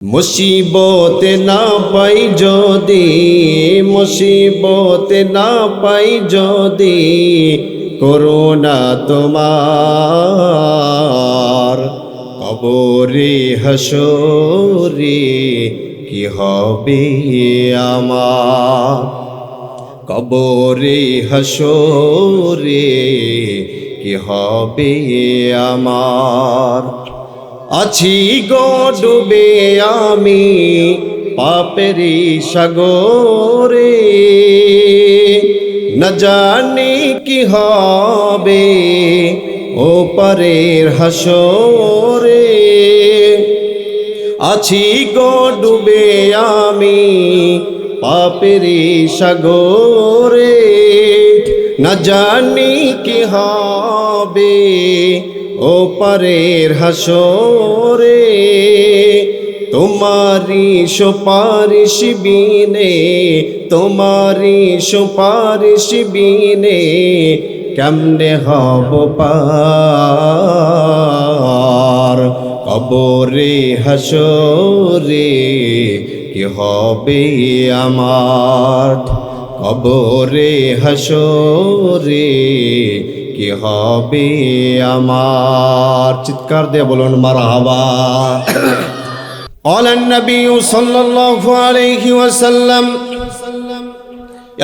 মুসিবত না পাই যদি, মুসিবত না পাই যদি, করোনা তোমার কবরে হাসরে কি হবে আমার, কবরে হাসরে কি হবে আমার। আছি গো ডুবে আমি পাপেরি সাগরে, না জানি কি হবে ও পারের হাসরে। আছি গো ডুবে আমি পাপেরি সাগরে, না জানি কি হবে ও পারের হাসরে। তোমারি সুপারিশ বিনে, তোমারি সুপারিশ বিনে কেমনে হব পার, কবরে হাসরে কি হবে আমার, কবরে হাসরে কি হবে আমার। চিৎকার দিয়ে বলুন মারহাবা। قال النبي صلى الله عليه وسلم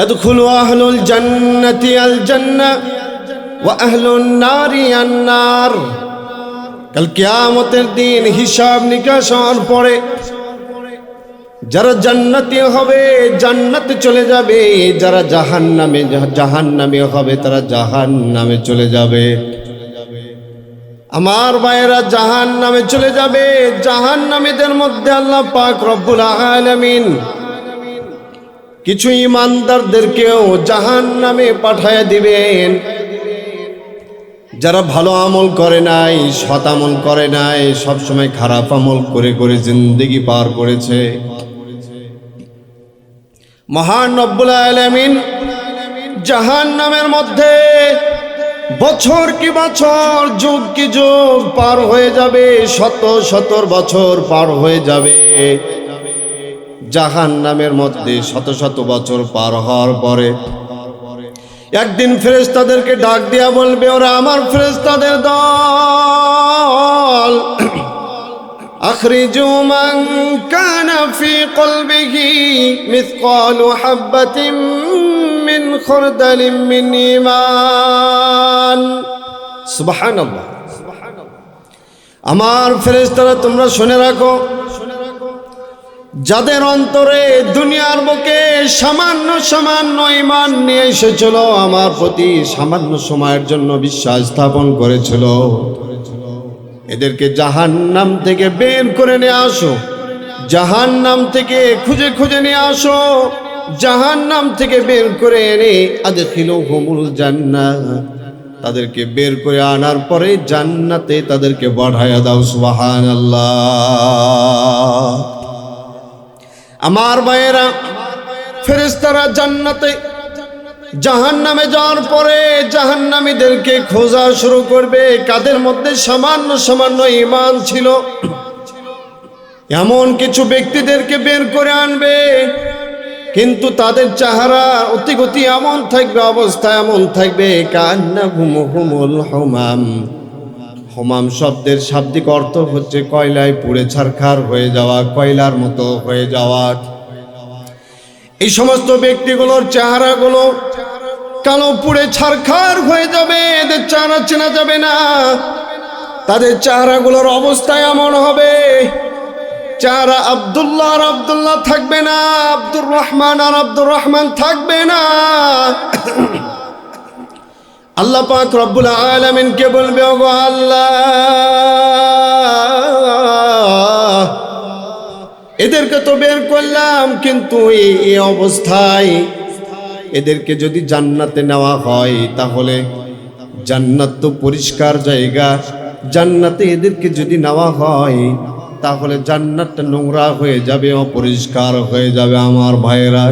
يدخل أهل الجنة الجنة وأهل النار النار। কাল কিয়ামতের দিন হিসাব নিকাশ হওয়ার পরে যারা জান্নাতি হবে জান্নাতে চলে যাবে, যারা জাহান্নামে হবে তারা জাহান্নামে চলে যাবে। আমার ভাইয়েরা জাহান্নামে চলে যাবে। জাহান্নামীদের মধ্যে আল্লাহ পাক রব্বুল আলামিন কিছু ঈমানদারদেরকেও জাহান্নামে পাঠায় দিবেন। যারা ভালো আমল করে নাই, সৎ আমল করে নাই, সবসময় খারাপ আমল করে করে জিন্দেগি পার করেছে, মহান রব্বুল আলামিন জাহান্নামের মধ্যে বছর কি বছর, যুগ কি যুগ পার হয়ে যাবে, শত শত বছর পার হয়ে যাবে। জাহান্নামের মধ্যে শত শত বছর পার হওয়ার পরে একদিন ফেরেশতাদেরকে ডাক দিয়া বলবে, ওরা আমার ফেরেশতাদের দল, আখরিজু মান কানা ফি কলবিহি মিসকালু হাববাতিন মিন খারদালিন মিন ঈমান। সুবহানাল্লাহ। আমার ফেরেশতারা তোমরা শুনে রাখো, যাদের অন্তরে দুনিয়ার বুকে সামান্য সামান্য ঈমান নিয়ে এসেছিল, আমার প্রতি সামান্য সময়ের জন্য বিশ্বাস স্থাপন করেছিল, এদেরকে জাহান্নাম থেকে বের করে নিয়ে আসো, জাহান্নাম থেকে খুঁজে খুঁজে নিয়ে আসো, জাহান্নাম থেকে বের করে এনে আদখিলুহুমুল জান্নাহ, তাদেরকে বের করে আনার পরে জান্নাতে তাদেরকে বাড়ায়া দাও। সুবহানাল্লাহ। আমার ভাইয়েরা, ফেরেশতারা জান্নাতে জাহান্নামে যাওয়ার পরে জাহান্নামীদেরকে খোঁজা শুরু করবে, কাদের মধ্যে সামান্য সামান্য ঈমান ছিল এমন কিছু ব্যক্তিদেরকে বের করে আনবে। কিন্তু তাদের চেহারা অতিগতি এমন থাকবে, অবস্থা এমন থাকবে, কান্নাহুমুল হুমাম। হুমাম শব্দের শাব্দিক অর্থ হচ্ছে কয়লায় পুড়ে ছারখার হয়ে যাওয়া, কয়লার মতো হয়ে যাওয়া। এই সমস্ত ব্যক্তিগুলোর চেহারাগুলো কালো পুড়ে ছারখার হয়ে যাবে, এদের চেহারা চেনা যাবে না। তাদের চেহারাগুলোর অবস্থা এমন হবে, চেহারা আব্দুল্লাহ আর আব্দুল্লাহ থাকবে না, আব্দুর রহমান আর আব্দুর রহমান থাকবে না। আল্লাহ পাক রব্বুল আলামিন কে বলবে, ওগো আল্লাহ, এদেরকে তো বের করলাম, কিন্তু এই অবস্থায় এদেরকে যদি জান্নাতে নেওয়া হয় তাহলে জান্নাত তো পরিষ্কার জায়গা, জান্নাতে এদেরকে যদি নেওয়া হয় তাহলে জান্নাতটা নোংরা হয়ে যাবে, অপরিষ্কার হয়ে যাবে। আমার ভাইয়েরা,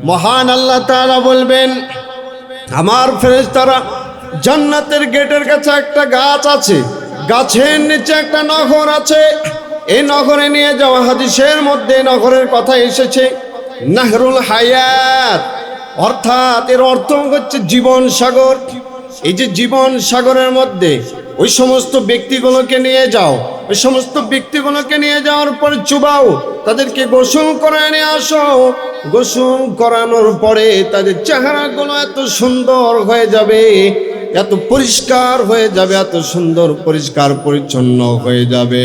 মহান আল্লাহ তাআলা বলবেন, আমার ফেরেশতারা জান্নাতের গেটের কাছে একটা গাছ আছে, গাছের নিচে একটা নহর আছে, এই নগরে নিয়ে যাওয়া। হাদিসের মধ্যে নগরের কথা এসেছে নাহরুল হায়াত, অর্থাৎ এর অর্থ হচ্ছে জীবন সাগর। এই যে জীবন সাগরের মধ্যে ওই সমস্ত ব্যক্তিগুলোকে নিয়ে যাও, ওই সমস্ত ব্যক্তিগুলোকে নিয়ে যাওয়ার পরে চুবাও, তাদেরকে গোসল করায় নিয়ে আসো। গোসল করানোর পরে তাদের চেহারাগুলো এত সুন্দর হয়ে যাবে, এত পরিষ্কার হয়ে যাবে, এত সুন্দর পরিষ্কার পরিচ্ছন্ন হয়ে যাবে,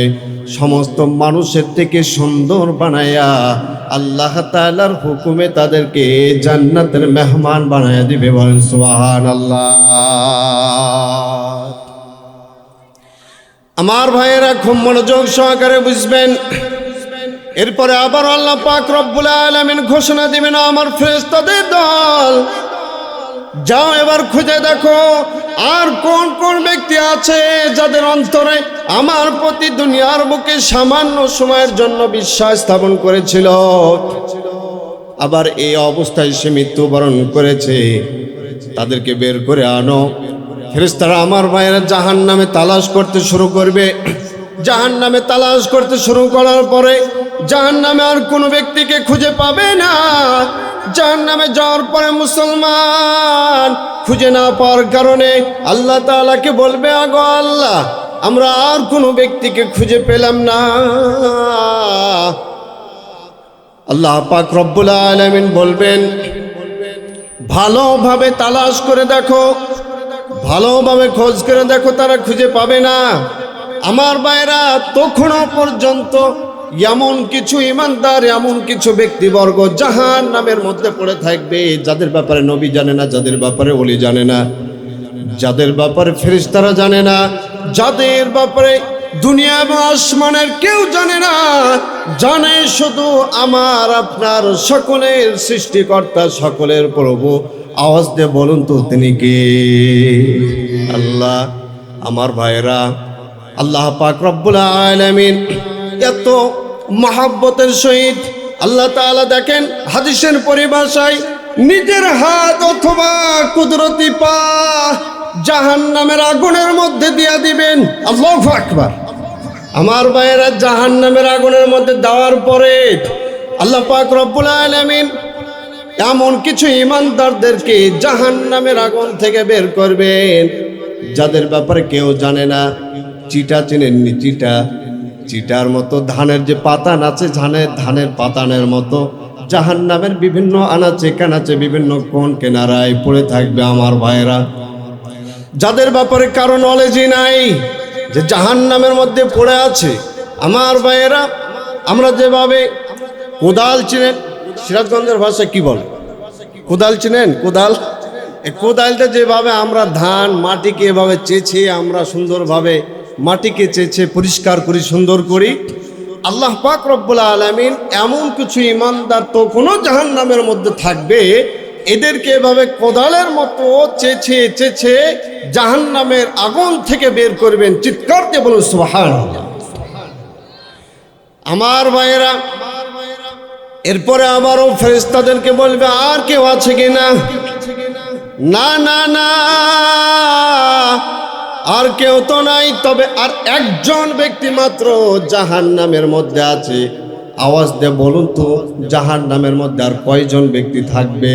সমস্ত মানুষের থেকে সুন্দর বানায়া আল্লাহ তাআলার হুকুমে তাদেরকে জান্নাতের মেহমান বানায়া দিবে। বলেন সুবহানাল্লাহ। আমার ভাইয়েরা খুব মনোযোগ সহকারে বুঝবেন। এরপরে আবার আল্লাহ পাক রব্বুল আলামিন ঘোষণা দিবেন, আমার ফেরেশতাদের দল, যাও এবার খুঁজে দেখো আর কোন কোন ব্যক্তি আছে যাদের অন্তরে আমার প্রতি দুনিয়ার বুকে সামান্য সময়ের জন্য বিশ্বাস স্থাপন করেছিল, আবার এই অবস্থায় সে মৃত্যুবরণ করেছে, তাদেরকে বের করে আনো। ফেরেশতারা আমার ভাইয়েরা জাহান্নামে তালাশ করতে শুরু করবে। জাহান্নামে তালাশ করতে শুরু করার পরে জাহান্নামে আর কোনো ব্যক্তিকে খুঁজে পাবে না। জাহান্নামে যাওয়ার পরে মুসলমান খুঁজে না পাওয়ার কারণে আল্লাহ তাআলাকে বলবে, আগো আল্লাহ, আমরা আর কোনো ব্যক্তিকে খুঁজে পেলাম না। আল্লাহ পাক রব্বুল আলামিন বলবেন, ভালোভাবে তালাশ করে দেখো, ভালোভাবে খোঁজ করে দেখো, তারা খুঁজে পাবে না। আমার ভাইরা তখনও পর্যন্ত এমন কিছু ইমানদার, এমন কিছু ব্যক্তিবর্গ জাহান্নামের মধ্যে পড়ে থাকবে যাদের ব্যাপারে নবী জানে না, যাদের ব্যাপারে ওলি জানে না, যাদের ব্যাপারে ফেরেশতারা জানে না, যাদের ব্যাপারে দুনিয়া এবং আসমানের কেউ জানে না, জানে শুধু আমার আপনার সকলের সৃষ্টিকর্তা, সকলের প্রভু। আওয়াজ দিয়ে বলুন তো তিনি কে? আল্লাহ। আমার ভাইরা, আল্লাহ পাক রব্বুল আলামিন এত মহব্বতের সহিত আল্লাহ তাআলা দেখেন হাদিসের পরিভাষায় নিজের হাত অথবা কুদরতি পা জাহান্নামের আগুনের মধ্যে দিয়া দিবেন। আল্লাহু আকবার। আমার ভাইয়েরা, জাহান্নামের আগুনের মধ্যে দেওয়ার পরে আল্লাহ পাক রব্বুল আলামিন এমন কিছু ইমানদারদেরকে জাহান্নামের আগুন থেকে বের করবেন যাদের ব্যাপারে কেউ জানে না। চিটা চেনেননি? চিটা, চিটার মতো ধানের যে পাতান আছে, ধানের পাতানের মতো জাহান্নামের বিভিন্ন আনাচে কানাচে বিভিন্ন কোণ কেনারায় পড়ে থাকবে। আমার ভাইয়েরা, যাদের ব্যাপারে কারো নলেজই নাই যে জাহান্নামের মধ্যে পড়ে আছে। আমার ভাইয়েরা, আমরা যেভাবে কোদাল চিনেন, সিরাজগঞ্জের ভাষায় কি বলে? কোদাল চিনেন? কোদাল। এই কোদালটা যেভাবে আমরা ধান মাটিকে এভাবে চেঁচে আমরা সুন্দরভাবে মাটিকে চেঁচে পরিষ্কার করি, সুন্দর করি, আল্লাহ পাক রব্বুল আলামিন এমন কিছু ইমানদার তো কোনো জাহান্নামের মধ্যে থাকবে, এদেরকে এভাবে কোদালের মতো চেঁচে চেঁচে জাহান্নামের আগুন থেকে বের করবেন। চিৎকার দিয়ে বলুন সুবহানাল্লাহ। আমার ভাইয়েরা, এরপরে আবারও ফেরেশতাদেরকে বলবে, আর কেউ আছে কিনা? না না না, আর কেউ তো নাই, তবে আর একজন ব্যক্তি মাত্র জাহান্নামের মধ্যে আছে। আওয়াজ দিয়ে বলুন তো, জাহান্নামের মধ্যে আর কয়জন ব্যক্তি থাকবে?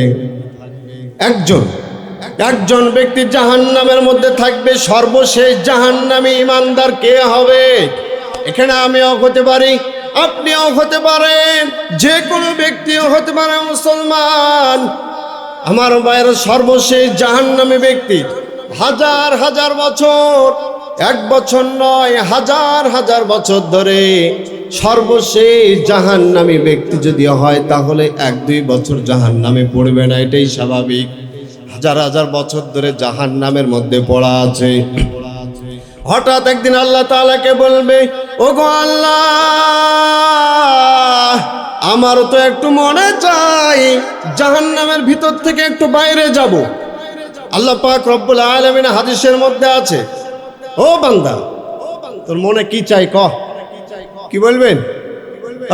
একজন ব্যক্তি জাহান্নামের মধ্যে থাকবে। সর্বশেষ জাহান্নামী ইমানদার কে হবে? এখানে আমিও হতে পারি, আপনিও হতে পারেন, যে কোনো ব্যক্তিও হতে পারে মুসলমান। আমার ভাইয়ের, সর্বশেষ জাহান্নামী ব্যক্তি হাজার হাজার বছর, এক বছর নয়, হাজার হাজার বছর ধরে সর্বশেষ জাহান্নামী ব্যক্তি যদি হয় তাহলে 1-2 বছর জাহান্নামে পড়বে না, এটাই স্বাভাবিক। হাজার হাজার বছর ধরে জাহান্নামের মধ্যে পড়া আছে। হঠাৎ একদিন আল্লাহ তাআলাকে বলবে, ওগো আল্লাহ, আমারও তো একটু মনে চাই জাহান্নামের ভিতর থেকে একটু বাইরে যাব। আল্লাহ পাক রব্বুল আলামিন হাদিসের মধ্যে আছে, ও বান্দা, তোর মনে কি চাই ক? কি বলবেন?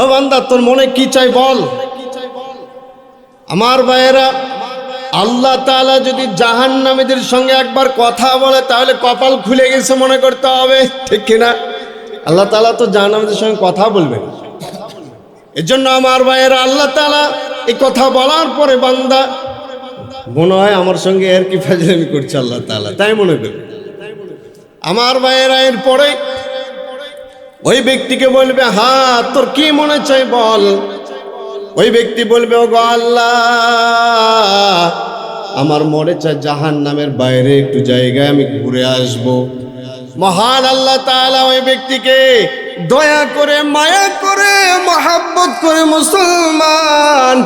ও বান্দা, তোর মনে কি চাই বল। আমার ভাইয়েরা, আল্লাহ তাআলা যদি জাহান্নামীদের সঙ্গে একবার কথা বলে তাহলে কপাল খুলে গেছে মনে করতে হবে, ঠিক কিনা? আল্লাহ তাআলা তো জাহান্নামীদের সঙ্গে কথা বলবেন। এজন্য আমার ভাইয়েরা, আল্লাহ তাআলা এই কথা বলার পরে বান্দা মনে হয় আমার সঙ্গে এর কি ফাজলামি করছে আল্লাহ তাআলা, তাই মনে করি। আমার ভাইয়েরা এরপরে ওই ব্যক্তিকে বলবে, হ্যাঁ তোর কি মনে চাই বল। ওই ব্যক্তি বলবে, ও গো আল্লাহ, আমার মনে চায় জাহান্নামের বাইরে একটু জায়গায় আমি ঘুরে আসব। মহান আল্লাহ তাআলা ওই ব্যক্তিকে দয়া করে, মায়া করে, মহব্বত করে, মুসলমান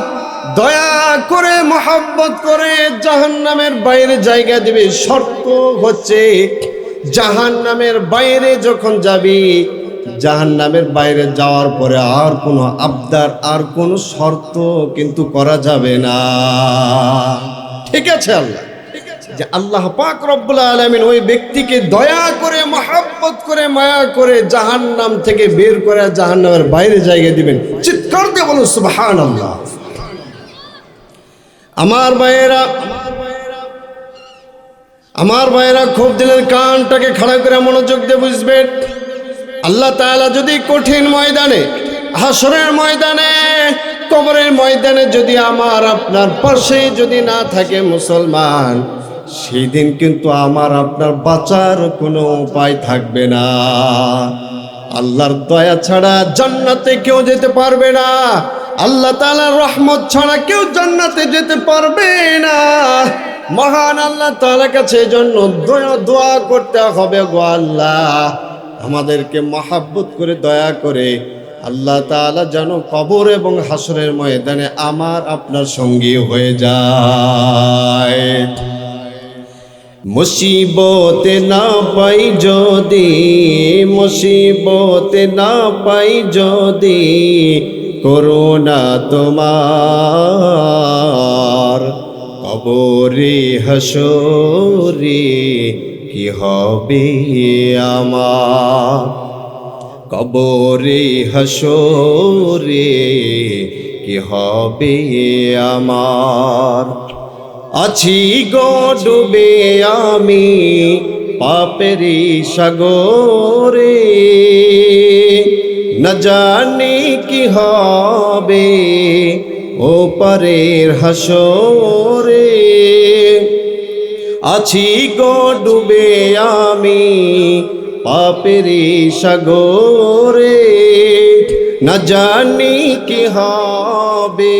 দয়া করে, মহব্বত করে জাহান্নামের বাইরে জায়গা দিবে। শর্ত হচ্ছে জাহান্নামের বাইরে যখন যাবি, জাহান্নামের বাইরে যাওয়ার পরে আর কোনো আবদার, আর কোনো শর্ত কিন্তু করা যাবে না। ঠিক আছে আল্লাহ, যে আল্লাহ পাক রব্বুল আলামিন ওই ব্যক্তিকে দয়া করে, মহব্বত করে, মায়া করে জাহান্নাম থেকে বের করে জাহান্নামের বাইরে জায়গা দিবেন। চিৎকার দিয়ে বলুন সুবহানাল্লাহ। আমার ভাইয়েরা খুব দিলের কানটাকে খাড়া করে মনোযোগ দিয়ে বুঝবেন। আল্লাহ তাআলা যদি কঠিন ময়দানে, হাসরের ময়দানে, কবরের ময়দানে যদি আমার আপনার পাশে যদি না থাকে মুসলমান, সেই দিন কিন্তু আমার আপনার বাঁচার কোনো উপায় থাকবে না। আল্লাহর দয়া ছাড়া জান্নাতে কেউ যেতে পারবে না। আল্লাহ তাআলার রহমত ছাড়া কেউ জান্নাতে যেতে পারবে না। মহান আল্লাহ তাআলার কাছে এজন্য দোয়া করতে হবে, গো আল্লাহ আমাদেরকে মহব্বত করে, দয়া করে আল্লাহ তাআলা যেন কবর এবং হাসরের ময়দানে আমার আপনার সঙ্গী হয়ে যায়। মুসিবতে না পাই যদি, মুসিবতে না পাই যদি, করুণা তোমার কবরে হাসরে কি হবে আমার, কবরে হাসরে কি হবে আমার। আছি গো ডুবে আমি পাপেরি সাগরে, না জানি কি হবে ও পারের হাসরে। আছি গো ডুবে আমি পাপেরি সাগরে, না জানি কি হবে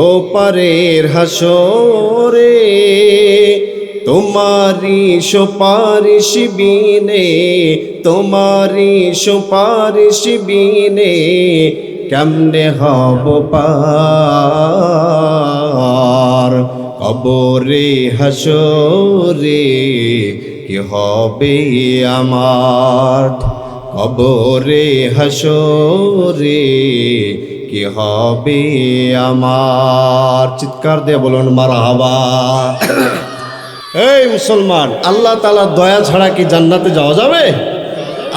ও পারের হাসরে। তোমারি সুপারিশ বিনে, তোমারি সুপারিশ বিনে কেমনে হব পার, কবরে হাসরে কি হবে আমার, কবরে হাসরে কি হবে আমার। চিৎকার দিয়ে বলুন মারহাবা। এই মুসলমান, আল্লাহ তাআলা দয়া ছাড়া কি জান্নাতে যাওয়া যাবে?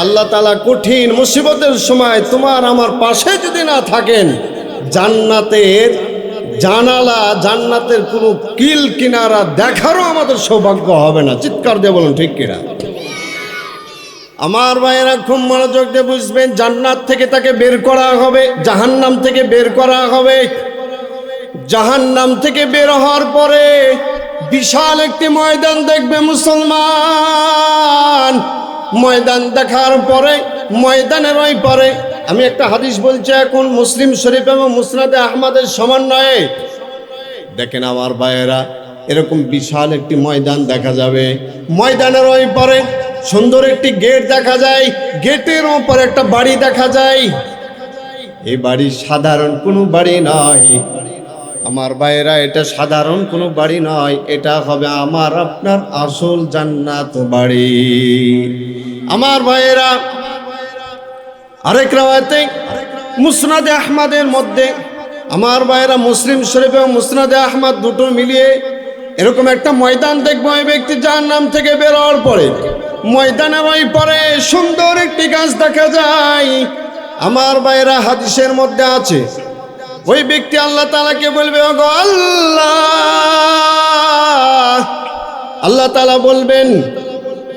আল্লাহ তাআলা কঠিন মুসিবতের সময় তোমার আমার পাশে যদি না থাকেন, জান্নাতের জানালা, জান্নাতের কোনো কিল কিনারা দেখারও আমাদের সৌভাগ্য হবে না। চিৎকার দিয়ে বলুন ঠিক কিনা? আমার ভাইয়েরা খুব মনোযোগ দিয়ে বুঝবেন, জান্নাত থেকে তাকে বের করা হবে, জাহান্নাম থেকে বের করা হবে। জাহান্নাম থেকে বের হওয়ার পরে বিশাল একটি ময়দান দেখবে মুসলমান। ময়দান দেখার পরে, ময়দানের ওই পরে, আমি একটা হাদিস বলছি এখন, মুসলিম শরীফ এবং মুসনাদে আহমদের সমন্বয়ে। দেখেন আমার ভাইয়েরা, এরকম বিশাল একটি ময়দান দেখা যাবে। ময়দানের ওই পরে সুন্দর একটি গেট দেখা যায়, গেটের ওপরে একটা বাড়ি দেখা যায়। এই বাড়ি সাধারণ কোনো বাড়ি নয় আমার ভাইয়েরা, এটা সাধারণ কোনো বাড়ি নয়, এটা হবে আমার আপনার আসল জান্নাত বাড়ি। আমার ভাইয়েরা, আরেক রাওয়ায়াতে মুসনাদে আহমদের মধ্যে, আমার ভাইয়েরা মুসলিম শরীফ এবং মুসনাদে আহমদ দুটো মিলিয়ে এরকম একটা ময়দান দেখবো। ওই ব্যক্তি জাহান্নাম থেকে বের হওয়ার পরে ময়দানের ওই পরে সুন্দর একটি গাছ দেখা যায়। আমার ভাইয়েরা হাদিসের মধ্যে আছে, ওই ব্যক্তি আল্লাহ তাআলাকে বলবে, ওগো আল্লাহ, আল্লাহ তাআলা বলবেন,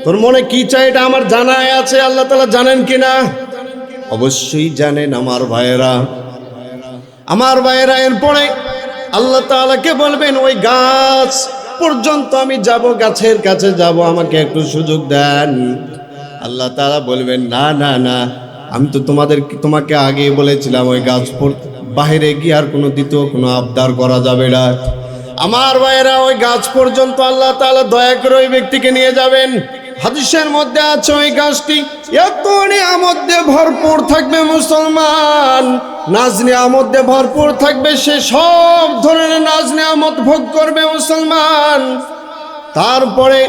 তোর মনে কি চাই এটা আমার জানাই আছে। আল্লাহ তাআলা জানেন কিনা? অবশ্যই জানেন আমার ভাইয়েরা। আমার ভাইয়েরা, এরপরে আল্লাহ তাআলাকে বলবেন ওই গাছ পর্যন্ত আমি যাব, গাছের কাছে যাব, আমাকে একটু সুযোগ দেন। আল্লাহ তাআলা বলবেন না না না, আমি তো তোমাকে আগে বলেছিলাম ওই গাছ বাইরে গিয়ে আর কোনো দ্বিতীয় কোনো আবদার করা যাবে না। আমার ভাইয়েরা, ওই গাছ পর্যন্ত আল্লাহ তাআলা দয়া করে ওই ব্যক্তিকে নিয়ে যাবেন। হাদিসের মধ্যে আছে ওই গাছটি এত নিয়ামত দিয়ে ভরপুর থাকবে, মুসলমান নাজ নিয়ামত দিয়ে ভরপুর থাকবে, সে সব ধরনের নাজ নিয়ামত ভোগ করবে মুসলমান। তারপরে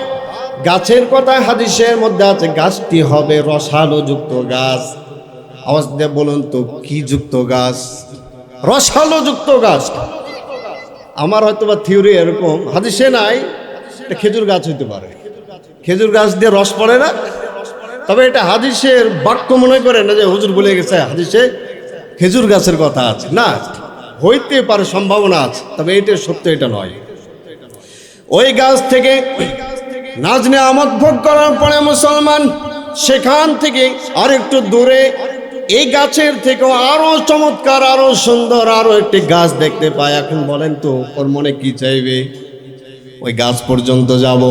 গাছের কথা হাদিসের মধ্যে আছে, গাছটি হবে রসালো যুক্ত গাছ। আওয়াজ দিয়ে বলুন তো কি যুক্ত গাছ? রসালো যুক্ত গাছ। আমার হয়তো বা থিওরি এরকম, হাদিসে নাই, এটা খেজুর গাছ হইতে পারে। খেজুর গাছ দিয়ে রস পড়ে না, তবে এটা হাদিসের বাক্য মনে করে না যে হুজুর বলে গেছে হাদিসে খেজুর গাছের কথা আছে, না, হইতে পারে, সম্ভাবনা আছে, তবে এটা সত্য এটা নয়। ওই গাছ থেকে নাজ নিয়ামত ভোগ করার পরে মুসলমান সেখান থেকে আর একটু দূরে এই গাছের থেকে আরো চমৎকার, আরো সুন্দর আরো একটি গাছ দেখতে পায়। এখন বলেন তো ওর মনে কি চাইবে? ওই গাছ পর্যন্ত যাব।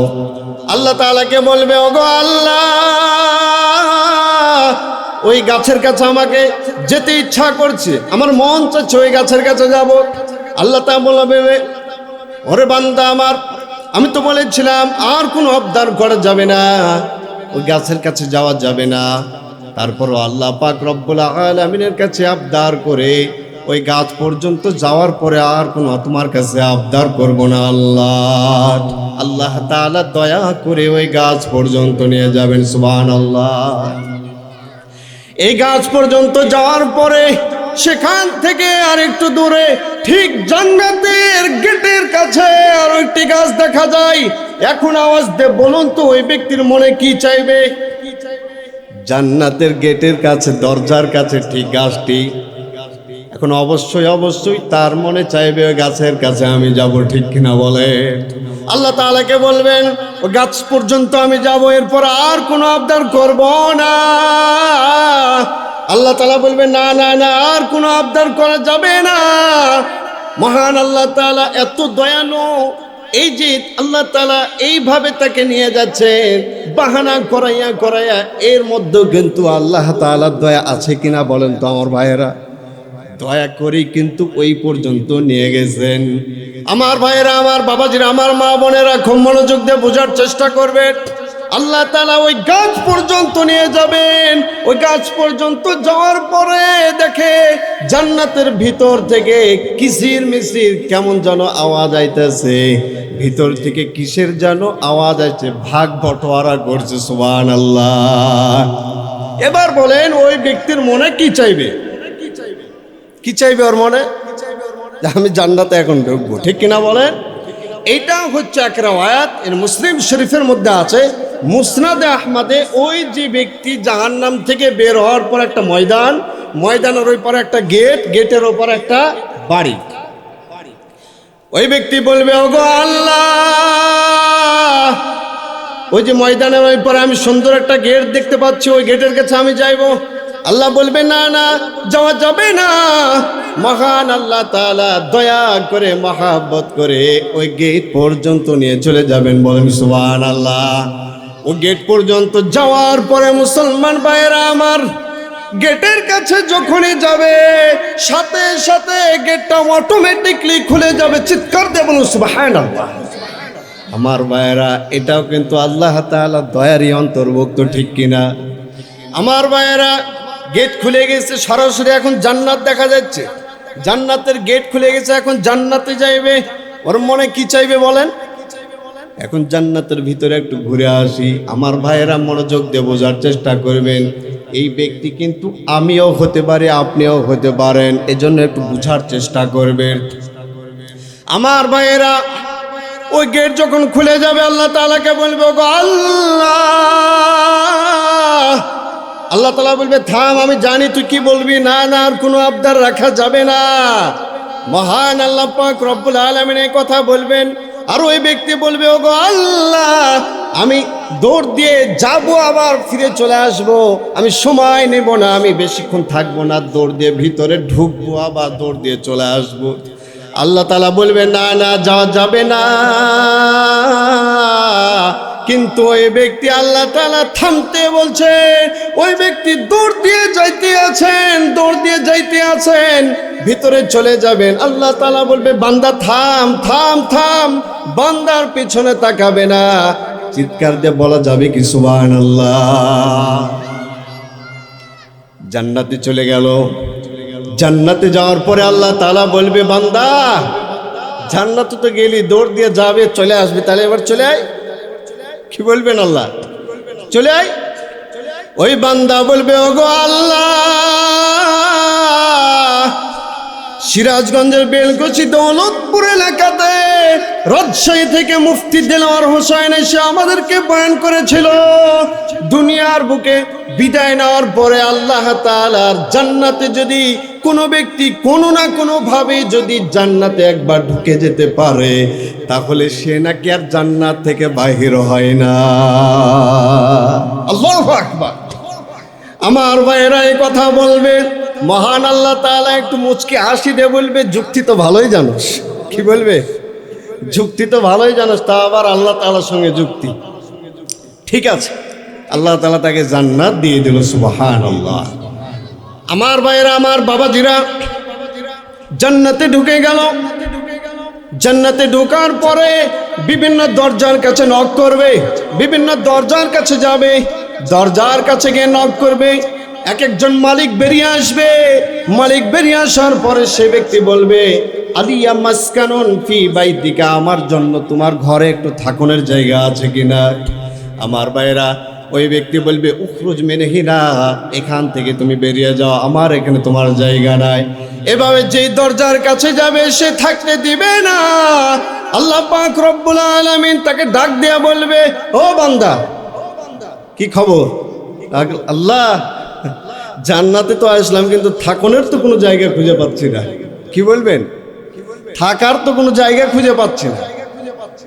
আল্লাহ তাআলাকে বলবে, ওগো আল্লাহ, ওই গাছের কাছে আমাকে যেতে ইচ্ছা করছে, আমার মন চাচ্ছে ওই গাছের কাছে যাব। আল্লাহ তাআলা বলবে, ওরে বান্দা আমার, আমি তো বলেছিলাম আর কোনো আবদার করা যাবে না, ওই গাছের কাছে যাওয়া যাবে না। তারপরও আল্লাহ পাক রব্বুল আলামিনের কাছে আবদার করে ওই গাছ পর্যন্ত যাওয়ার পরে আর কোনো তোমার কাছে আবদার করব না আল্লাহ। আল্লাহ তাআলা দয়া করে ওই গাছ পর্যন্ত নিয়ে যাবেন, সুবহানাল্লাহ। এই গাছ পর্যন্ত যাওয়ার পরে সেখান থেকে আর একটু দূরে ঠিক জান্নাতের গেটের কাছে আর একটি গাছ দেখা যায়। এখন আওয়াজ দিয়ে বলুন তো ওই ব্যক্তির মনে কি চাইবে? জান্নাতের গেটের কাছে, দরজার কাছে ঠিক গাছটি। এখন অবশ্যই অবশ্যই তার মনে চাইবে ওই গাছের কাছে আমি যাব, ঠিক কিনা বলে? আল্লাহ তাআলাকে বলবেন ওই গাছ পর্যন্ত আমি যাব, এরপর আর কোনো আবদার করব না। আল্লাহ তাআলা বলবেন না না না, আর কোনো আবদার করা যাবে না। মহান আল্লাহ তাআলা এত দয়ালু, এই যে আল্লাহ তাআলা এইভাবে তাকে নিয়ে যাচ্ছেন বাহানা করাইয়া করাইয়া, এর মধ্যেও কিন্তু আল্লাহ তাআলার দয়া আছে কিনা বলেন তো আমার ভাইয়েরা? দয়া করে কিন্তু ওই পর্যন্ত নিয়ে গেছেন। আমার ভাইয়েরা, আমার বাবাজিরা, আমার মা বোনেরা, খুব মনোযোগ দিয়ে বোঝার চেষ্টা করবেন। আল্লাহ তাআলা ওই গাছ পর্যন্ত নিয়ে যাবেন। ওই গাছ পর্যন্ত যাওয়ার পরে দেখে জান্নাতের ভিতর থেকে কিসির মিসির কেমন যেন আওয়াজ আইতেছে, ভিতর থেকে কিসের যেন আওয়াজ আসছে, ভাগ বটোয়ারা করছে, সুবহানাল্লাহ। এবার বলেন ওই ব্যক্তির মনে কি চাইবে? কি চাইবে ওর মনে? আমি জান্নাতে এখন ঢুকবো, ঠিক কিনা বলেন? এইটা হচ্ছে এক রাওয়ায়াত, এর মুসলিম শরীফের মধ্যে আছে, মুসনাদে আহমদে। ওই যে ব্যক্তি জাহান্নাম থেকে বের হওয়ার পর একটা ময়দান, ময়দানের ওই পর একটা গেট, গেটের ওপর একটা বাড়ি। ওই ব্যক্তি বলবে, ওগো আল্লাহ, ওই যে ময়দানের ওই পরে আমি সুন্দর একটা গেট দেখতে পাচ্ছি, ওই গেটের কাছে আমি যাইবো। আল্লাহ বলবে না না, যাওয়া যাবে না। মহান আল্লাহ তাআলা দয়া করে মহাব্বত করে ওই গেট পর্যন্ত নিয়ে চলে যাবেন, বলেন সুবহানাল্লাহ। ওই গেট পর্যন্ত যাওয়ার পরে মুসলমান ভাইয়েরা আমার, গেটের কাছে যখনই যাবে সাথে সাথে গেটটা অটোমেটিকলি খুলে যাবে। চিৎকার দিয়ে বলুন সুবহানাল্লাহ। আমার ভাইয়েরা, এটাও কিন্তু আল্লাহ তাআলা দয়ারই অন্তর্ভুক্ত, ঠিক কিনা? আমার ভাইয়েরা, গেট খুলে গেছে, সরাসরি এখন জান্নাত দেখা যাচ্ছে। জান্নাতের গেট খুলে গেছে, এখন জান্নাতে যাইবে। ওর মনে কি চাইবে বলেন? এখন জান্নাতের ভিতরে একটু ঘুরে আসি। আমার ভাইয়েরা মনোযোগ দিয়ে বোঝার চেষ্টা করবেন। এই ব্যক্তি কিন্তু আমিও হতে পারি, আপনিও হতে পারেন, এজন্য একটু বুঝার চেষ্টা করবেন। আমার ভাইয়েরা, ওই গেট যখন খুলে যাবে আল্লাহ তাআলাকে বলবে, ওগো আল্লাহ। আল্লাহ তাআলা বলবে, থাম, আমি জানি তুই কি বলবি। না না, আর কোনো আবদার রাখা যাবে না। মহান আল্লাহ পাক রব্বুল আলামিন এই কথা বলবেন। আর ওই ব্যক্তি বলবে, ওগো আল্লাহ, আমি দৌড় দিয়ে যাব, আবার ফিরে চলে আসব, আমি সময় নেব না, আমি বেশিক্ষণ থাকবো না, দৌড় দিয়ে ভিতরে ঢুকবো, আবার দৌড় দিয়ে চলে আসব। আল্লাহ তাআলা বলবে না না, যাওয়া যাবে না। কিন্তু ওই ব্যক্তি, আল্লাহ তাআলা থামতে বলছে, ওই ব্যক্তি দৌড় দিয়ে যাইতে আছেন, দৌড় দিয়ে যাইতে আছেন, ভিতরে চলে যাবেন। আল্লাহ তাআলা বলবে, বান্দা থাম থাম থাম, বান্দার পিছনে তাকাবে না। চিৎকার দিয়ে বলা যাবে কি সুবহানাল্লাহ। জান্নাতে চলে গেল। জান্নাতে যাওয়ার পরে আল্লাহ তাআলা বলবে, বান্দা জান্নাতে তো গেলি, দৌড় দিয়ে যাবে, চলে আসবে, তাহলে এবার চলে আয়। কি বলবেন আল্লাহ? চলে আয়। ওই বান্দা বলবে, ওগো আল্লাহ, সিরাজগঞ্জের বেলকুচি দৌলতপুর এলাকাতে রাজশাহী থেকে মুফতি দেলোয়ার হোসেন এসে আমাদেরকে বয়ান করেছিল, দুনিয়ার বুকে বিদায় নেওয়ার পরে আল্লাহ তাআলার জান্নাতে যদি কোনো ব্যক্তি কোনো না কোনো ভাবে যদি জান্নাতে একবার ঢুকে যেতে পারে, তাহলে সে নাকি আর জান্নাত থেকে বাহির হয় না। আল্লাহু আকবার। আমার ভাইয়েরা এই কথা বলবে, মহান আল্লাহ তাআলা একটু মুচকি হাসি দিয়ে বলবে, যুক্তি তো ভালোই জানোস। কি বলবে? যুক্তি তো ভালোই জানোস, তা আবার আল্লাহ তাআলার সঙ্গে যুক্তি। ঠিক আছে, আল্লাহ তাআলা তাকে জান্নাত দিয়ে দিল। সুবহানাল্লাহ। আমার ভাইয়েরা, আমার বাবাজিরা, জান্নাতে ঢুকে গেল। জান্নাতে ঢোকার পরে বিভিন্ন দরজার কাছে নক করবে, বিভিন্ন দরজার কাছে যাবে, দরজার কাছে গিয়ে নক করবে। এক একজন মালিক বেরিয়ে আসবে। মালিক বেরিয়ে আসার পরে সে ব্যক্তি বলবে, আলিয়া মাসকানুন ফি বাইতিকা, আমার জন্য তোমার ঘরে একটু থাকনের জায়গা আছে কিনা। আমার ভাইয়েরা, ওই ব্যক্তি বলবে, উখরুজ মিনহিনা, এখান থেকে তুমি বেরিয়ে যাও, আমার এখানে তোমার জায়গা নাই। এভাবে যেই দরজার কাছে যাবে সে থাকতে দিবে না। আল্লাহ পাক রব্বুল আলামিন তাকে ডাক দেয়া বলবে, ও বান্দা, কি খবর? আল্লাহ, জান্নাতে তো আসলাম, কিন্তু থাকনের তো কোনো জায়গা খুঁজে পাচ্ছি না। কি বলবেন? থাকার তো কোনো জায়গা খুঁজে পাচ্ছি না।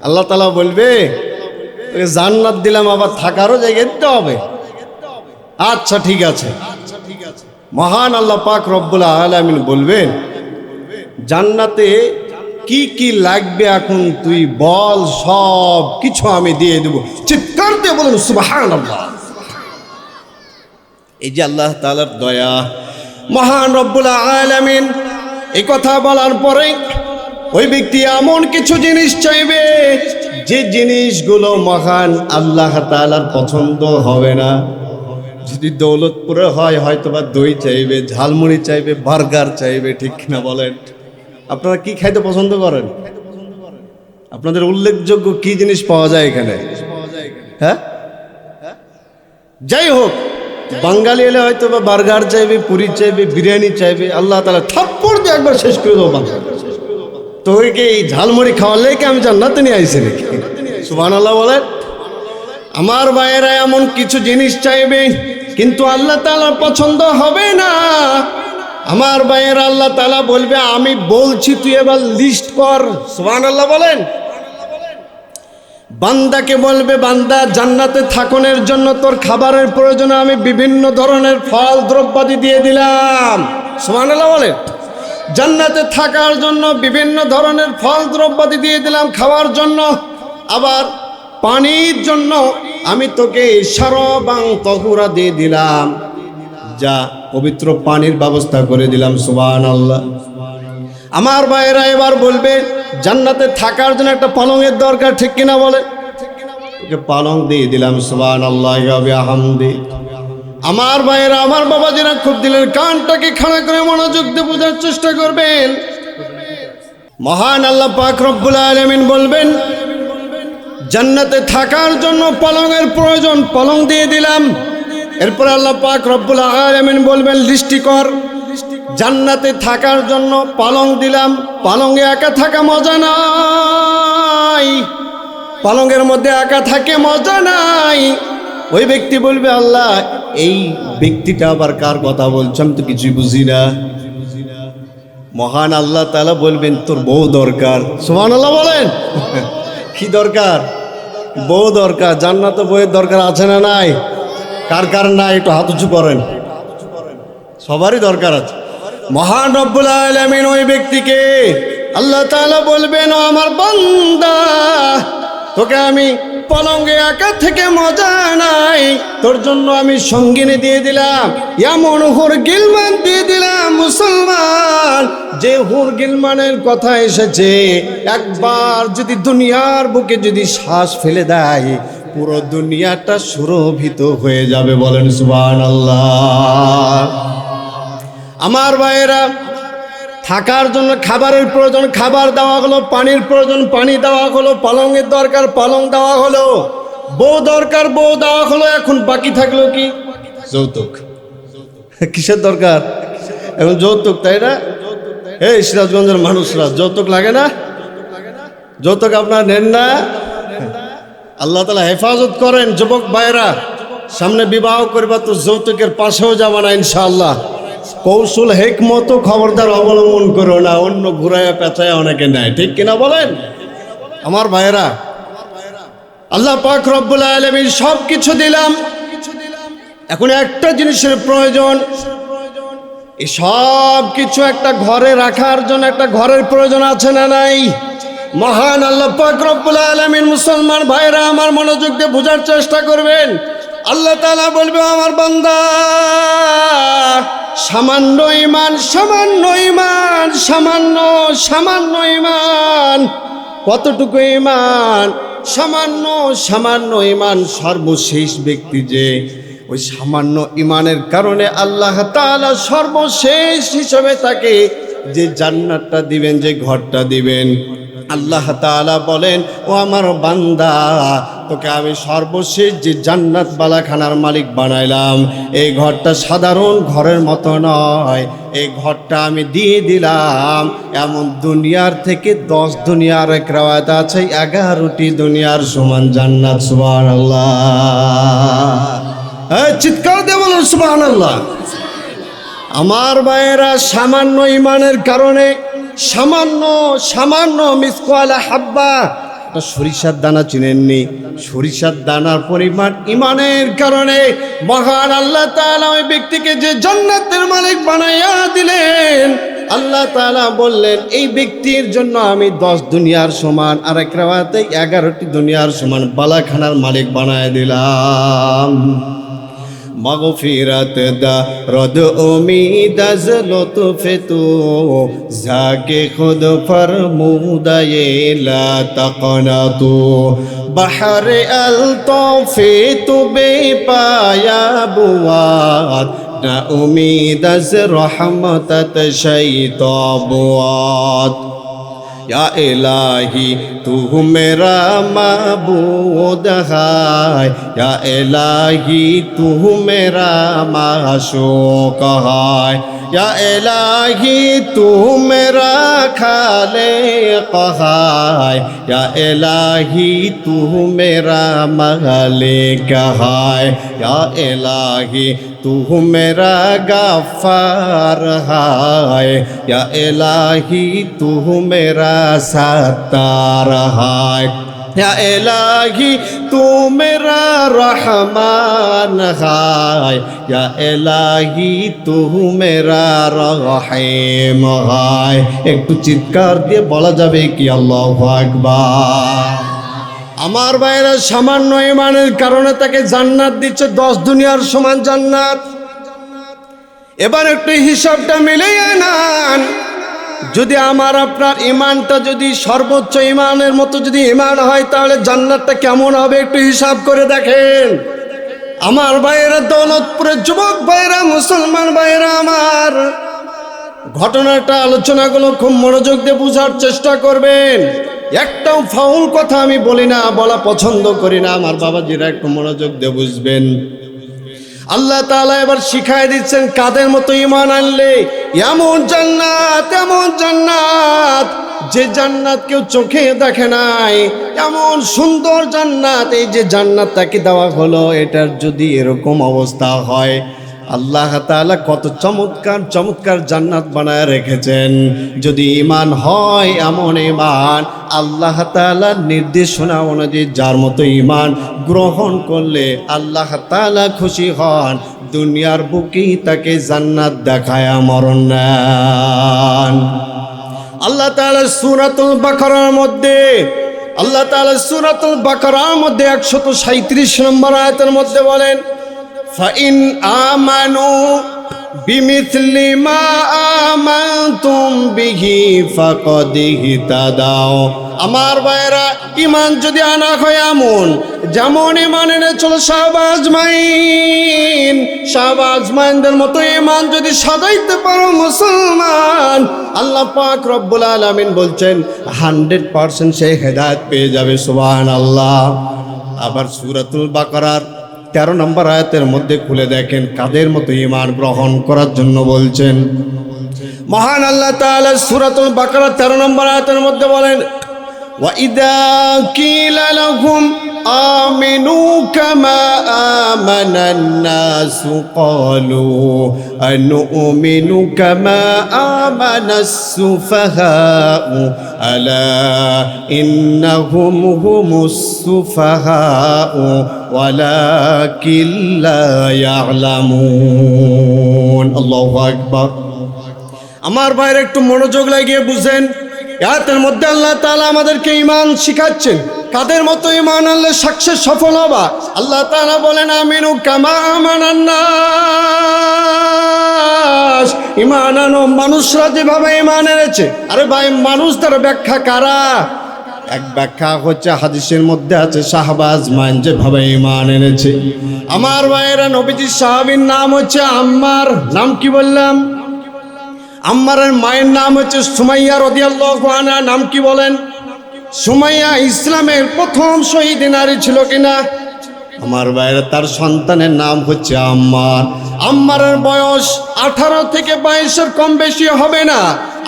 আল্লাহ তাআলা বলবে, জান্নাত দিলাম, আবার থাকারও জায়গা দিতে হবে। আচ্ছা ঠিক আছে। মহান আল্লাহ পাক রব্বুল আলামিন বলবেন, জান্নাতে কি কি লাগবে এখন তুই বল, সব কিছু আমি দিয়ে দেব। চিৎকার দিয়ে বলুন সুবহানাল্লাহ। এই যে আল্লাহ তাআলার দয়া, মহান রব্বুল আলামিন এই কথা বলার পরে ওই ব্যক্তি এমন কিছু জিনিস চাইবে যে জিনিসগুলো মহান আল্লাহ তাআলার পছন্দ হবে না। যদি দৌলতপুরে হয়, হয়তো বা দই চাইবে, ঝালমুড়ি চাইবে, বার্গার চাইবে। ঠিক কিনা বলেন? আপনারা কি খাইতে পছন্দ করেন? আপনাদের উল্লেখযোগ্য কি জিনিস পাওয়া যায় এখানে? হ্যাঁ, যাই হোক, বাঙালি এলে হয়তো বা বার্গার চাইবে, পুরি চাইবে, বিরিয়ানি চাইবে। আল্লাহ তাআলা থাপ্পড় দিয়ে একবার শেষ করে দেবো বাংলা। তো ওইকে এই ঝালমুড়ি খাওয়ালে কি আমি জান্নাতে নিয়ে আইছি নাকি? সুবহানাল্লাহ বলেন। আমার ভাইয়েরা, এমন কিছু জিনিস চাইবে কিন্তু আল্লাহ তাআলার পছন্দ হবে না। আমার ভাইয়েরা, আল্লাহ তাআলা বলবে, আমি বলছি তুই এবার লিস্ট কর। সুবহানাল্লাহ বলেন। বান্দাকে বলবে, বান্দা, জান্নাতে থাকনের জন্য তোর খাবারের প্রয়োজনে আমি বিভিন্ন ধরনের ফল দ্রব্যাদি দিয়ে দিলাম। সুবহানাল্লাহ বলেন। জান্নাতে থাকার জন্য বিভিন্ন ধরনের ফল দ্রব্যাদি দিয়ে দিলাম খাওয়ার জন্য। আবার পানির জন্য আমি তোকে শারাবান তাহুরা দিয়ে দিলাম, যা পবিত্র পানির ব্যবস্থা করে দিলাম। সুবহানাল্লাহ। আমার ভাইয়েরা এবার বলবে, জান্নাতে থাকার জন্য একটা পালংয়ের দরকার। ঠিক কিনা বলে? তোকে পালং দিয়ে দিলাম। সুবহানাল্লাহ ওয়া বিহামদি। আমার ভাইয়েরা, আমার বাবাজিরা, খুব দিলের কানটাকে খাড়া করে মনোযোগ দিয়ে বোঝার চেষ্টা করবেন। মহান আল্লাহ পাক রব্বুল আলামিন বলবেন, জান্নাতে থাকার জন্য পালংয়ের প্রয়োজন, পালং দিয়ে দিলাম। এরপর আল্লাহ পাক রব্বুল আলামিন বলবেন, লিস্টি কর। জান্নাতে থাকার জন্য পালং দিলাম, পালংয়ে একা থাকা মজা নাই, পালংয়ের মধ্যে একা থাকে মজা নাই। ওই ব্যক্তি বলবে, আল্লাহ, এই ব্যক্তিটা আবার কার কথা বলছে? আমি তো কিছুই বুঝি না। মহান আল্লাহ তাআলা বলবেন, তোর বউ দরকার। সুবহানাল্লাহ বলেন। কি দরকার? বউ দরকার, জান্নাতে বউয়ের দরকার আছে না নাই? কার কার নাই একটু হাত উঁচু করেন। সবারই দরকার আছে। মহান রব্বুল আলামিন ওই ব্যক্তিকে আল্লাহ তাআলা বলবেন, ও আমার বান্দা, তোকে আমি পলঙ্গে একা থেকে মজা নাই, তোর জন্য আমি সঙ্গিনী দিয়ে দিলাম, এমন হুর গিলমান দিয়ে দিলাম মুসলমান, যে হুর গিলমানের কথা এসেছে একবার যদি দুনিয়ার বুকে যদি শ্বাস ফেলে দেয় পুরো দুনিয়াটা সুরভিত হয়ে যাবে। বলেন সুবহানাল্লাহ। আমার ভাইয়েরা, থাকার জন্য খাবারের প্রয়োজন, খাবার দেওয়া হলো, পানির প্রয়োজন, পানি দেওয়া হলো, পালঙের দরকার, পালং দেওয়া হলো, বউ দরকার, বউ দেওয়া হলো। এখন বাকি থাকলো কি? যৌতুক। কিসের দরকার? এখন যৌতুক, তাই না? এই সিরাজগঞ্জের মানুষরা যৌতুক লাগে না? যৌতুক আপনারা নেন না? আল্লাহ তাআলা হেফাজত করেন। যুবক ভাইরা, সামনে বিবাহ করবা তো যৌতুকের পাশেও যাবা না ইনশাআল্লাহ। কৌশল হেকমত খবরদার অবলম্বন করো না, অন্য ঘুরায়া পেঁচায় অনেকে নেয়, ঠিক কিনা বলেন? আমার ভাইয়েরা, আল্লাহ পাক রব্বুল আলামিন সব কিছু দিলাম, এখন একটা জিনিসের প্রয়োজন। এই সব কিছু একটা ঘরে রাখার জন্য একটা ঘরের প্রয়োজন আছে না নাই? মহান আল্লাহ পাক রব্বুল আলামিন, মুসলমান ভাইরা আমার মনোযোগ দিয়ে বোঝার চেষ্টা করবেন। আল্লাহ তাআলা বলবে, আমার বান্দা, সামান্য ঈমান, সামান্য ঈমান, সামান্য সামান্য ঈমান। কতটুকু ঈমান? সামান্য সামান্য ঈমান। সর্বশেষ ব্যক্তি যে ওই সামান্য ঈমানের কারণে আল্লাহ তাআলা সর্বশেষ হিসেবে তাকে যে জান্নাতটা দিবেন, যে ঘরটা দিবেন, আল্লাহ তাআলা বলেন, ও আমার বান্দা, তোকে আমি সর্বশেষ যে জান্নাত বালাখানার মালিক বানাইলাম, এই ঘরটা সাধারণ ঘরের মতো নয়, এই ঘরটা আমি দিয়ে দিলাম এমন দুনিয়ার থেকে 10 দুনিয়ার, এক রাওয়ায়াত আছে 11টি দুনিয়ার সমান জান্নাত। সুবহানাল্লাহ। চিৎকার দিয়ে বলুন সুবহানাল্লাহ। আমার ভাইয়েরা, সামান্য ঈমানের কারণে, সামান্য সামান্য মিসকালা হাব্বা, সরিষার দানা চিনেননি? সরিষার দানার পরিমাণ ঈমানের কারণে মহান আল্লাহ তাআলা ওই ব্যক্তিকে যে জান্নাতের মালিক বানাইয়া দিলেন, আল্লাহ তাআলা বললেন, এই ব্যক্তির জন্য আমি 10 দুনিয়ার সমান, আর এক রাওয়ায়াতে 11টি দুনিয়ার সমান বালাখানার মালিক বানায় দিলাম। मग़फ़िरत दर्द उम्मीद अज़ लुत्फ़ तो ज़ाके खुद फ़रमूदा ये ला तक़नतू बहर अल्ताफ़ तो बेपाया बुआत ना उम्मीद अज़ रहमत शैता बुआत। या इलाही तू मेरा माबूद है, या इलाही तू मेरा माशूक है, या इलाही तू मेरा खालिक है, या इलाही तू मेरा मालिक है, या इलाही तू मेरा गफ्फार है, या इलाही तू मेरा सत्तार है, या इलाही तू मेरा रहमान है, या इलाही तू मेरा रहीम है। একটু চিৎকার দিয়ে বলা যাবে কি আল্লাহু আকবার। আমার ভাইরা, সামান্য ঈমানের কারণে তাকে জান্নাত দিচ্ছে 10 দুনিয়ার সমান জান্নাত। এবার একটু হিসাবটা মিলিয়ে নেন, যদি আমার আপনার ঈমানটা যদি সর্বোচ্চ ঈমানের মতো যদি ঈমান হয়, তাহলে জান্নাতটা কেমন হবে একটু হিসাব করে দেখেন। আমার ভাইয়েরা, দৌলতপুরের যুবক ভাইয়েরা, মুসলমান ভাইয়েরা আমার, ঘটনাটা আলোচনাগুলো খুব মনোযোগ দিয়ে বোঝার চেষ্টা করবেন। একটাও ফাউল কথা আমি বলি না, বলা পছন্দ করি না। আমার বাবাজিরা একটু মনোযোগ দিয়ে বুঝবেন। আল্লাহ তাআলা এবার শিখায় দিচ্ছেন কাদের মতো ঈমান আনলে এমন জান্নাত, এমন জান্নাত যে জান্নাত কেউ চোখে দেখে নাই, এমন সুন্দর জান্নাত। এই যে জান্নাত তাকে দেওয়া হলো, এটার যদি এরকম অবস্থা হয়, আল্লাহ তাআলা কত চমৎকার চমৎকার জান্নাত বানায় রেখেছেন। যদি ঈমান হয় এমন ঈমান, আল্লাহ তাআলার নির্দেশনা অনুযায়ী যার মতো ঈমান গ্রহণ করলে আল্লাহ তাআলা খুশি হন, দুনিয়ার বুকেই তাকে জান্নাত দেখায় মরণ নেন। আল্লাহ তাআলা সূরাতুল বাকারার মধ্যে 137 নম্বর আয়াতের মধ্যে বলেন, ফাইন আমানু বিমিথলি মা আমানতুম বিহি ফাকাদ ইহতাদাও। আমার ভাইরা, ঈমান যদি আনা হয় এমন, যেমন ঈমান এনেছিল শাহবাজমাইনদের মতো ঈমান যদি সাজাইতে পারো মুসলমান, আল্লাহ পাক রব্বুল আলামিন বলছেন 100% সে হেদায়েত পেয়ে যাবে। সুবহানাল্লাহ। আবার সূরাতুল বাকারার 13 নম্বর আয়াতের মধ্যে খুলে দেখেন কাদের মতো ঈমান গ্রহণ করার জন্য বলছেন। মহান আল্লাহ তাআলা সূরাতুল বাকারা 13 নম্বর আয়াতের মধ্যে বলেন, ওয়া ইযা কিলা লাহুম আমিনু কামা আমানান নাসু ক্বালু আনুমিনু কামা আমানাস সুফাহাউ আলা ইন্নাহুম হুমুস সুফাহাউ ওয়ালাকিন লা ইয়ালামুন। আল্লাহু আকবার। আমার ভাইরা, একটু মনোযোগ লাগিয়ে বুঝেন। আয়াতের মধ্যে আল্লাহ তাআলা আমাদেরকে ঈমান শিখাচ্ছেন। কাদের মতো ঈমান আনলে সাকসেস সফল হবা? আল্লাহ তাআলা বলেন, আমিনু কামা আমানান নাস। ঈমান আনো মানুষরা যেভাবে ঈমান এনেছে। আরে ভাই, মানুষ তার ব্যাখ্যা কারা? এক ব্যাখ্যা হচ্ছে হাদিসের মধ্যে আছে শাহবাজমাইন যেভাবে ঈমান এনেছে। আমার ভাইয়েরা, নবীজির সাহাবীর নাম হচ্ছে আম্মার। নাম কি বললাম? আম্মারের মায়ের নাম হচ্ছে সুমাইয়া রাদিয়াল্লাহু আনহা। নাম কি বলেন? সুমাইয়া ইসলামের প্রথম শহীদ নারী ছিল কিনা? আমার ভাইয়েরা, তার সন্তানের নাম হচ্ছে আম্মার। আম্মারের বয়স 18 থেকে 22-এর কম বেশি হবে না।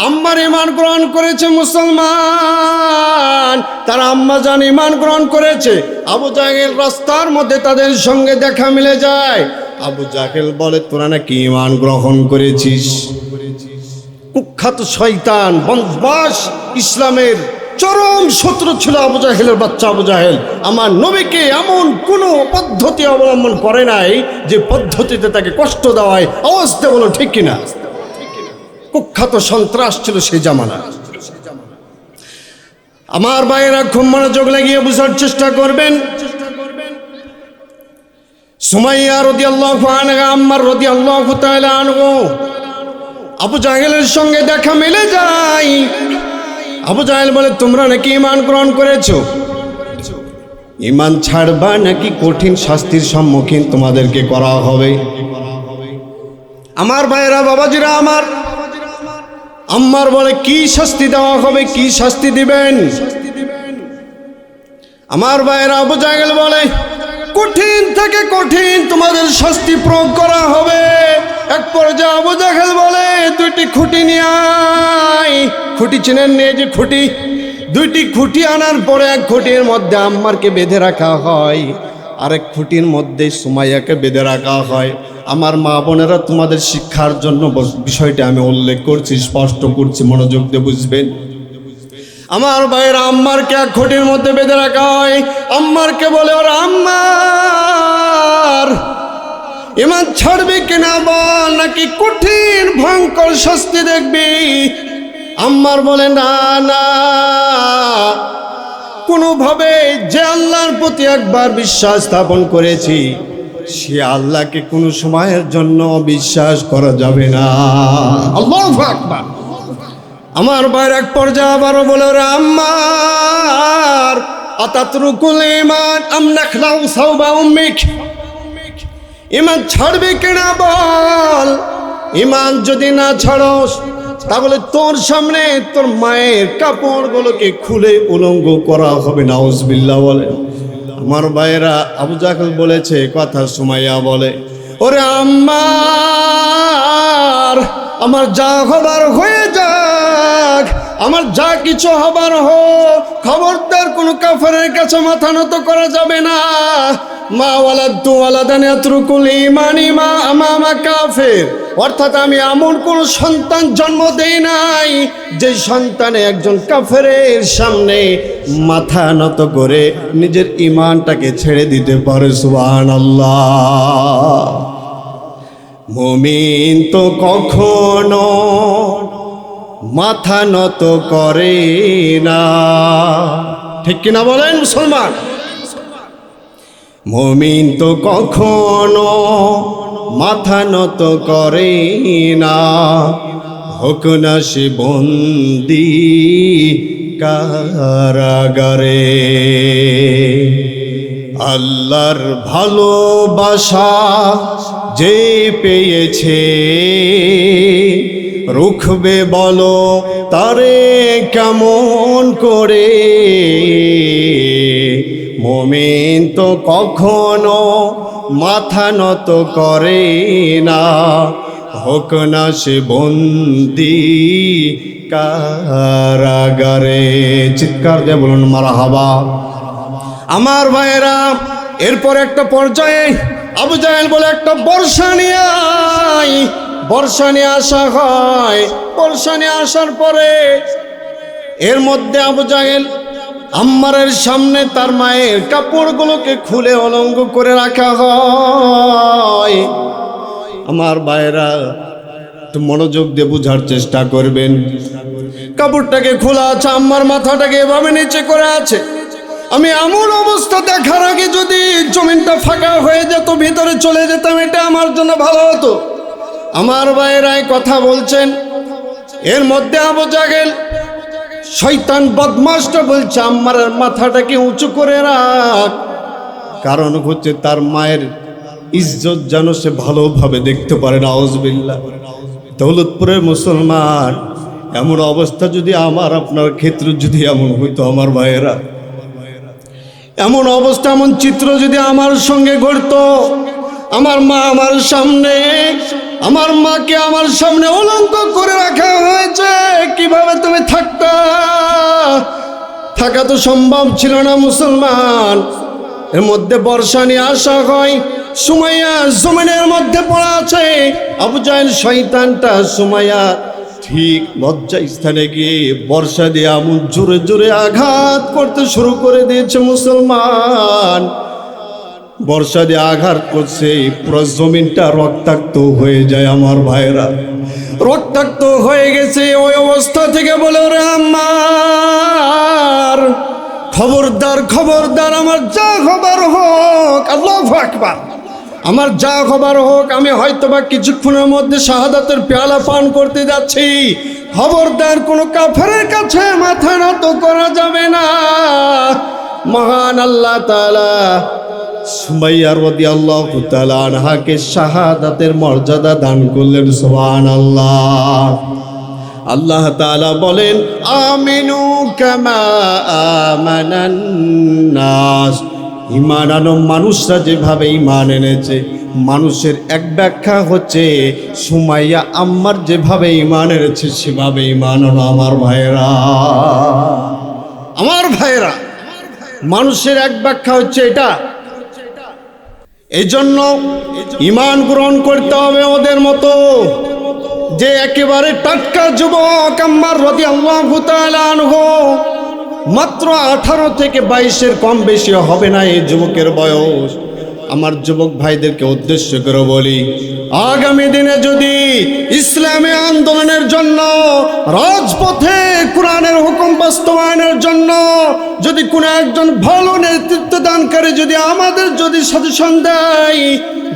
আম্মার ঈমান গ্রহণ করেছে মুসলমান। তার আম্মা জান ঈমান গ্রহণ করেছে। আবু জাহেল রাস্তার মধ্যে তাদের সঙ্গে দেখা মিলে যায়। আবু জাহেল বলে, তোরা নাকি ঈমান গ্রহণ করেছিস? কুখ্যাত শয়তান বদমাশ, ইসলামের চরম শত্রু ছিল আবু জাহেলের বাচ্চা আবু জাহেল। আমার নবীকে এমন কোনো পদ্ধতি অবলম্বন করে নাই যে পদ্ধতিতে তাকে কষ্ট দেওয়ায়। আওয়াজ দিয়ে বলো ঠিক কিনা? কুখ্যাত সন্ত্রাস ছিল সেই জামানা। আমার ভাইয়েরা, খুব মনোযোগ লাগিয়ে বুঝার চেষ্টা করবেন। সুমাইয়া রাদিয়াল্লাহু আনহা, আম্মার রাদিয়াল্লাহু তাআলা আনহু, আবু জাহেলের সঙ্গে দেখা মিলে যায়। আবু জাহেল বলে, তোমরা নাকি ঈমান গ্রহণ করেছো? ঈমান ছাড়বা নাকি কঠিন শাস্তির সম্মুখীন তোমাদেরকে করা হবে? আমার ভাইয়েরা, বাবাজিরা আমার, আম্মার বলে, কি শাস্তি দেওয়া হবে? কি শাস্তি দিবেন? আমার ভাইয়েরা, আবু জাহেল বলে, কঠিন থেকে কঠিন তোমাদের শাস্তি প্রয়োগ করা হবে। এক পর্যায়ে আবু জাহেল বলে, 2টি খুঁটি নিয়ে আয়। খুঁটি চিনেন? নিয়ে যে খুঁটি, 2টি খুঁটি আনার পরে এক খুঁটির মধ্যে আম্মারকে বেঁধে রাখা হয়, আরেক খুঁটির মধ্যে সুমাইয়াকে বেঁধে রাখা হয়। আমার মা বোনেরা, তোমাদের শিক্ষার জন্য বিষয়টা আমি উল্লেখ করছি, স্পষ্ট করছি, মনোযোগ দিয়ে বুঝবেন। আমার ভাইয়েরা, আম্মারকে এক খুঁটির মধ্যে বেঁধে রাখা হয়। আম্মারকে বলে, ওর আম্মার, ঈমান ছাড়বি কিনা বল, নাকি কঠিন ভয়ঙ্কর শাস্তি দেখবি? আম্মার বলে, না না, কোনোভাবে যে আল্লাহর প্রতি একবার বিশ্বাস স্থাপন করেছি সে আল্লাহকে কোনো সময়ের জন্য বিশ্বাস করা যাবে না। আল্লাহু আকবার। আমার ভাইয়ের এক পর্যায়ে আবারও বলে, ওরে আম্মার, আতাতরুকুল ঈমান আম নাখলাউ সাওবা উম্মিক। ঈমান ছাড়বি কিনা বল। ঈমান যদি না ছাড়স তাহলে তোর সামনে তোর মায়ের কাপড়গুলোকে খুলে উলঙ্গ করা হবে। নাউজুবিল্লাহ বলে। আমার ভাইয়েরা, আবু জাহেল বলেছে কথা, সুমাইয়া বলে, ওরে আম্মার, আমার যা হবার হয়ে যাক, আমার যা কিছু হবার হোক, খবরদার কোনো কাফেরের কাছে মাথা নত করা যাবে না। মা ওয়ালাদতু ওয়ালাদান ইয়াতরুকুল ঈমানি মা আমামা কাফির, অর্থাৎ আমি এমন কোন সন্তান জন্ম দেই নাই যে সন্তানে একজন কাফেরের সামনে মাথা নত করে নিজের ঈমানটাকে ছেড়ে দিতে পারে। সুবহানাল্লাহ। মুমিন তো কখনো মাথা নত করে না, ঠিক কিনা বলেন মুসলমান? মুমিন তো কখনো মাথা নত করে না, হোক না সে বন্দি কারাগারে। আল্লাহর ভালোবাসা যে পেয়েছে, রুখবে বলো তারে কেমন করে। মুমিন তো কখনো মাথা নত করে না, হোক না সে বন্দি কারাগারে। চিৎকার দিয়ে বলুন মারহাবা। আমার ভাইয়েরা, এরপর একটা পর্যায়ে আবু জাহেল বলে একটা বর্ষা নিয়ে আয়। বর্ষা নিয়ে আসা হয়। বর্ষা নিয়ে আসার পরে এর মধ্যে আবু জাহেল আম্মারের সামনে তার মায়ের কাপড়গুলোকে খুলে অলঙ্গ করে রাখা হয়। আমার ভাইয়েরা, একটু মনোযোগ দিয়ে বুঝার চেষ্টা করবেন। কাপড়টাকে খোলা আছে, আম্মার মাথাটাকে এভাবে নিচে করে আছে। আমি এমন অবস্থা দেখার আগে যদি জমিনটা ফাঁকা হয়ে যেত, ভিতরে চলে যেতাম, এটা আমার জন্য ভালো হতো। আমার ভাইয়েরাই কথা বলছেন। এর মধ্যে আবু জাহেল শয়তান বদমাশটা বলছে আম্মারের মাথাটাকে উঁচু করে রাখ, কারণ হচ্ছে তার মায়ের ইজ্জত যেন সে ভালোভাবে দেখতে পারে। নাউজুবিল্লাহ। দৌলতপুরের মুসলমান, এমন অবস্থা যদি আমার আপনার ক্ষেত্রে যদি এমন হইতো, আমার ভাইয়েরা, এমন অবস্থা, এমন চিত্র যদি আমার সঙ্গে ঘটতো, আমার মা আমার সামনে, আমার মাকে আমার সামনে অলঙ্ক করে রাখা হয়েছে, কিভাবে তুমি থাকতা? থাকা তো সম্ভব ছিল না মুসলমান। এর মধ্যে বর্ষা নিয়ে আসা হয়। সুমাইয়া জমিনের মধ্যে পড়া আছে। আবু জাহেল শয়তানটা সুমাইয়া ঠিক লজ্জা স্থানে গিয়ে বর্ষা দিয়ে এমন জোরে জোরে আঘাত করতে শুরু করে দিয়েছে মুসলমান। বর্ষা দিয়ে আঘাত করছে, পুরো জমিনটা রক্তাক্ত হয়ে যায়। আমার ভাইরা, রক্তাক্ত হয়ে গেছে। ওই অবস্থা থেকে বলে, ওরে আম্মার, খবরদার খবরদার, আমার যা খবর হোক, আল্লাহু আকবার, আমার যা খবর হোক, আমি হয়তোবা কিছুক্ষণের মধ্যে শাহাদাতের পেয়ালা পান করতে যাচ্ছি। খবরদার কোনো কাফেরের কাছে মাথা নত করা যাবে না। মহান আল্লাহ তাআলা সুমাইয়া রাদিয়াল্লাহু তাআলা আনহাকে শাহাদাতের মর্যাদা দান করলেন। সুবহানাল্লাহ। আল্লাহ তাআলা বলেন, আমিনু কামা আমানান নাস। ঈমান আনো মানুষরা যেভাবে ঈমান এনেছে, মানুষের এক ব্যাখ্যা হচ্ছে সুমাইয়া আম্মার যেভাবে ঈমান এনেছে সেভাবে ঈমান আনো। আমার ভাইয়েরা, আমার ভাইয়েরা, মানুষের এক ব্যাখ্যা হচ্ছে এটা। এই জন্য ঈমান গ্রহণ করতে হবে ওদের মতো, যে একেবারে টাটকা যুবক আম্মার রাদিয়াল্লাহু তাআলা আনহু, মাত্র 18 থেকে 22-এর কম বেশি হবে না এই যুবকের বয়স। আমার যুবক ভাইদেরকে উদ্দেশ্য করে বলি, আগামী দিনে যদি ইসলামী আন্দোলনের জন্য, রাজপথে কোরআনের হুকুম বাস্তবায়নের জন্য যদি কোনো একজন ভালো নেতৃত্ব দানকারী যদি আমাদের যদি সাজেশন দেয়,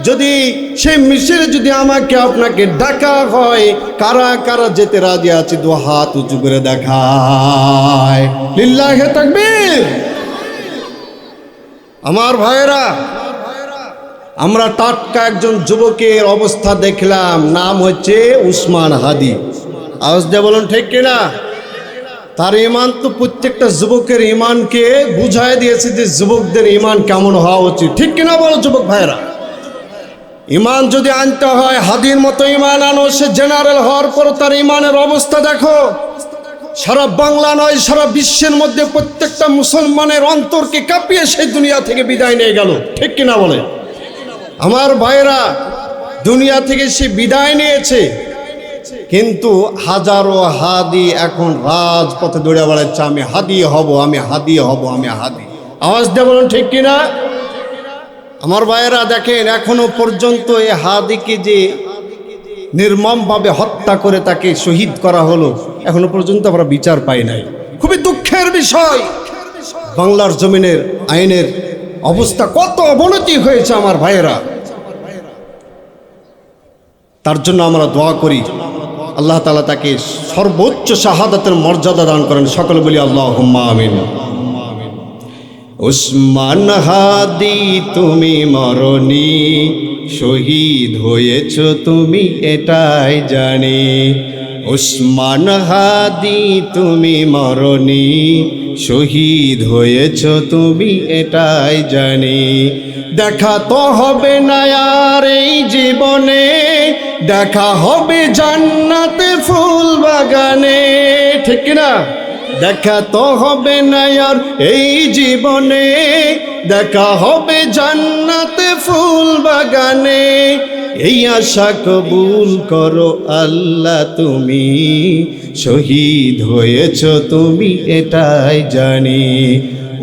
যদি সেই মিছিলে যদি আমাকে আপনাকে ডাকা হয়, কারা কারা যেতে রাজি আছে? দু হাত উঁচু করে দেখায়। লিল্লাহি তাকবীর। আমার ভাইয়েরা, আমরা টাটকা একজন যুবকের অবস্থা দেখলাম, নাম হচ্ছে উসমান হাদি। আওয়াজ দিয়ে বলুন ঠিক কিনা? তার ঈমান তো প্রত্যেকটা যুবকের ঈমানকে বুঝায় দিয়েছে যে যুবকদের ঈমান কেমন হওয়া উচিত, ঠিক কিনা বলো যুবক ভাইয়েরা? ঈমান যদি আনতে হয় হাদির মতো ঈমান আনো। সে জেনারেল হওয়ার পর তার ঈমানের অবস্থা দেখো। সারা বাংলা নয় সারা বিশ্বের মধ্যে প্রত্যেকটা মুসলমানের অন্তরকে কাঁপিয়ে সেই দুনিয়া থেকে বিদায় নিয়ে গেল, ঠিক কিনা বলে? আমার ভাইরা, দুনিয়া থেকে সে বিদায় নিয়েছে, কিন্তু হাজারো হাদি এখন রাজপথে দৌড়ে বেড়াচ্ছে, আমি হাদি হব, আমি হাদি হব, আমি হাদি। আওয়াজ দিয়ে বলুন ঠিক কিনা? আমার ভাইয়েরা দেখেন, এখনো পর্যন্ত এই হাদিকে যে নির্মমভাবে হত্যা করে তাকে শহীদ করা হলো, এখনো পর্যন্ত আমরা বিচার পাই নাই। খুবই দুঃখের বিষয়, বাংলার জমিনের আইনের অবস্থা কত অবনতি হয়েছে আমার ভাইয়েরা। তার জন্য আমরা দোয়া করি আল্লাহ তাআলা তাকে সর্বোচ্চ শাহাদাতের মর্যাদা দান করেন। সকলে বলি আল্লাহুম্মা আমিন। উসমান হাদি তুমি মরনি, শহীদ হয়েছ তুমি এটাই জানি। উসমান হাদি তুমি মরনি, শহীদ হয়েছ তুমি এটাই জানি। দেখা তো হবে না আর এই জীবনে, দেখা হবে জান্নাতে ফুল বাগানে, ঠিক না? দেখা তো হবে না আর এই জীবনে, দেখা হবে জান্নাতে ফুল বাগানে। এই আশা কবুল করো আল্লাহ তুমি, শহীদ হয়েছ তুমি এটাই জানি।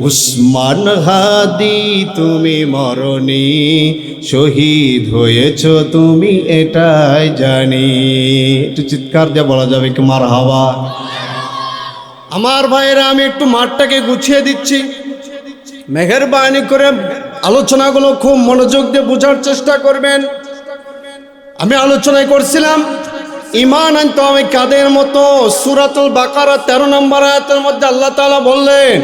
উসমান হাদি তুমি মরনি, শহীদ হয়েছ তুমি এটাই জানি। একটু চিৎকার দিয়ে বলা যাবে কি মারহাবা? আমার ভাইয়েরা, আমি একটু মাঠটাকে গুছিয়ে দিচ্ছি, মেহেরবানি করে আলোচনাগুলো খুব মনোযোগ দিয়ে বোঝার চেষ্টা করবেন। আমি আলোচনায় করছিলাম ঈমান আনতে হবে কাদের মতো। সূরাতুল বাকারা 13 নম্বর আয়াতের মধ্যে আল্লাহ তাআলা বললেন,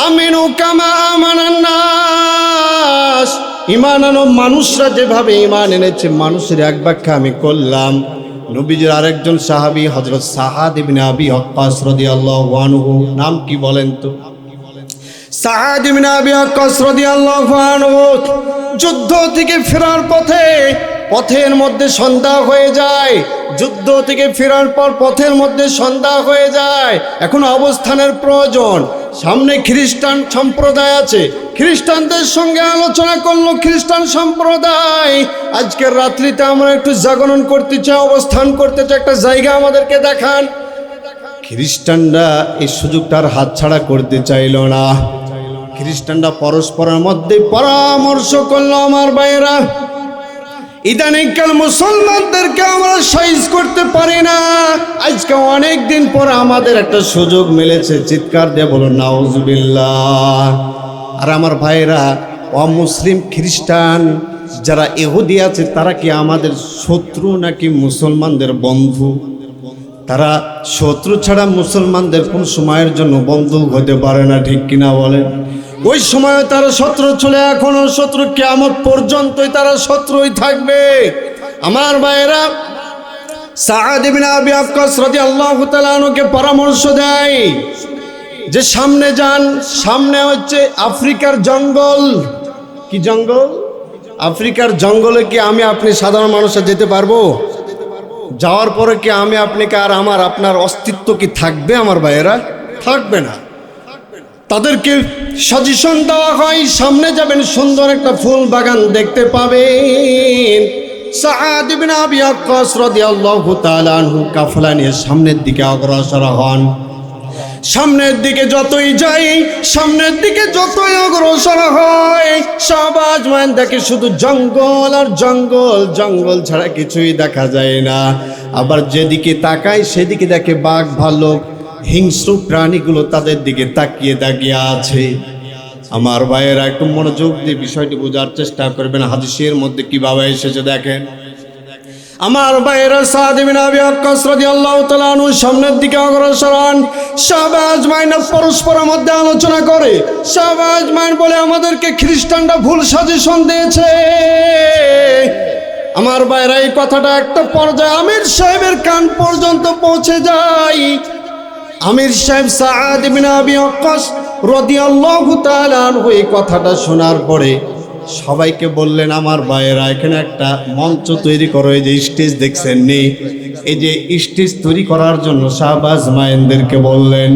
আমিনু কামা আমানান নাস, ঈমান আনো মানুষরা যেভাবে ঈমান এনেছে, মানুষের এক ব্যাখ্যা আমি করলাম। নবীজির আরেকজন সাহাবী হযরত সাআদ ইবনে আবি ওয়াক্কাস রাদিয়াল্লাহু আনহু, নাম কি বলেন তো? সাআদ ইবনে আবি ওয়াক্কাস রাদিয়াল্লাহু আনহু যুদ্ধ থেকে ফেরার পথের মধ্যে সন্ধ্যা হয়ে যায়। যুদ্ধ থেকে ফেরার পর পথের মধ্যে সন্ধ্যা হয়ে যায়। এখন অবস্থানের প্রয়োজন। সামনে খ্রিস্টান সম্প্রদায় আছে, খ্রিস্টানদের সঙ্গে আলোচনা করলো খ্রিস্টান সম্প্রদায়, আজকের রাত্রিতে আমরা একটু জাগরণ করতে চাই, অবস্থান করতে চাই, একটা জায়গা আমাদেরকে দেখান। খ্রিস্টানরা এই সুযোগটার হাতছাড়া করতে চাইল না। খ্রিস্টানরা পরস্পরের মধ্যে পরামর্শ করলো, আমার ভাইয়েরা ইদানিংকাল মুসলমানদেরকে আমরা সাইজ করতে পারি না, আজকে অনেক দিন পর আমাদের একটা সুযোগ মিলেছে। চিৎকার দিয়ে বলুন নাউজুবিল্লাহ। আর আমার ভাইয়েরা, অমুসলিম খ্রিস্টান যারা ইহুদি আছে, তারা কি আমাদের শত্রু নাকি মুসলমানদের বন্ধু? তারা শত্রু ছাড়া মুসলমানদের কোন সময়ের জন্য বন্ধু হতে পারে না, ঠিক কিনা বলেন? ওই সময় তারা শত্রু ছিল, এখনো শত্রু, কিয়ামত পর্যন্তই তারা শত্রুই থাকবে। আমার ভাইয়েরা, সাআদ ইবনে আবি ওয়াক্কাস রাদিয়াল্লাহু তাআলা আনহুকে পরামর্শ দেয় যে সামনে যান, সামনে হচ্ছে আফ্রিকার জঙ্গল। কি জঙ্গল? আফ্রিকার জঙ্গলে কি আমি আপনি সাধারণ মানুষরা যেতে পারবো? যাওয়ার পরে কি আমি আপনাকে আর আপনার অস্তিত্ব কি থাকবে? আমার ভাইয়েরা, থাকবে না। তাদেরকে সাজেশন দেওয়া হয়, সামনে যাবেন, সুন্দর একটা ফুল বাগান দেখতে পাবেন। সাআদ ইবনে আবি ওয়াক্কাস রাদিয়াল্লাহু তাআলা আনহু কাফেলা নিয়ে সামনের দিকে অগ্রসর হন। সামনের দিকে যতই যাই, সামনের দিকে যতই অগ্রসর হয়, সবাজ মান দেখে শুধু জঙ্গল আর জঙ্গল, জঙ্গল ছাড়া কিছুই দেখা যায় না। আবার যেদিকে তাকায় সেদিকে দেখে বাঘ, ভালুক, হিংস্র প্রাণীগুলো তাদের দিকে তাকিয়ে তাকিয়ে আছে। আমার ভাইয়েরা, একটু মনোযোগ দিয়ে বিষয়টি বোঝার চেষ্টা করবেন। হাদিসের মধ্যে কিভাবে এসেছে দেখেন। আমার ভাইয়েরা, সাআদ ইবনে আবি ওয়াক্কাস রাদিয়াল্লাহু তাআলা আনহু সামনের দিকে অগ্রসর হন। শাহবাজ মাইনা পরস্পরের মধ্যে আলোচনা করে। শাহবাজ মাইন বলে, আমাদেরকে খ্রিস্টানরা ভুল সাজেশন দিয়েছে। আমার ভাইয়েরা, এই কথাটা একটা পর্যায়ে আমির সাহেবের কান পর্যন্ত পৌঁছে যায়। আমির সাহেব সাআদ ইবনে আবি ওয়াক্কাস রাদিয়াল্লাহু তাআলা আনহু এই কথাটা শোনার পরে সবাইকে বললেন, আমার ভাইয়েরা, এখানে একটা মঞ্চ তৈরি করো, এই যে স্টেজ দেখছেন নি, এই যে স্টেজ তৈরি করার জন্য শাহবাজ মাইনদেরকে বললেন।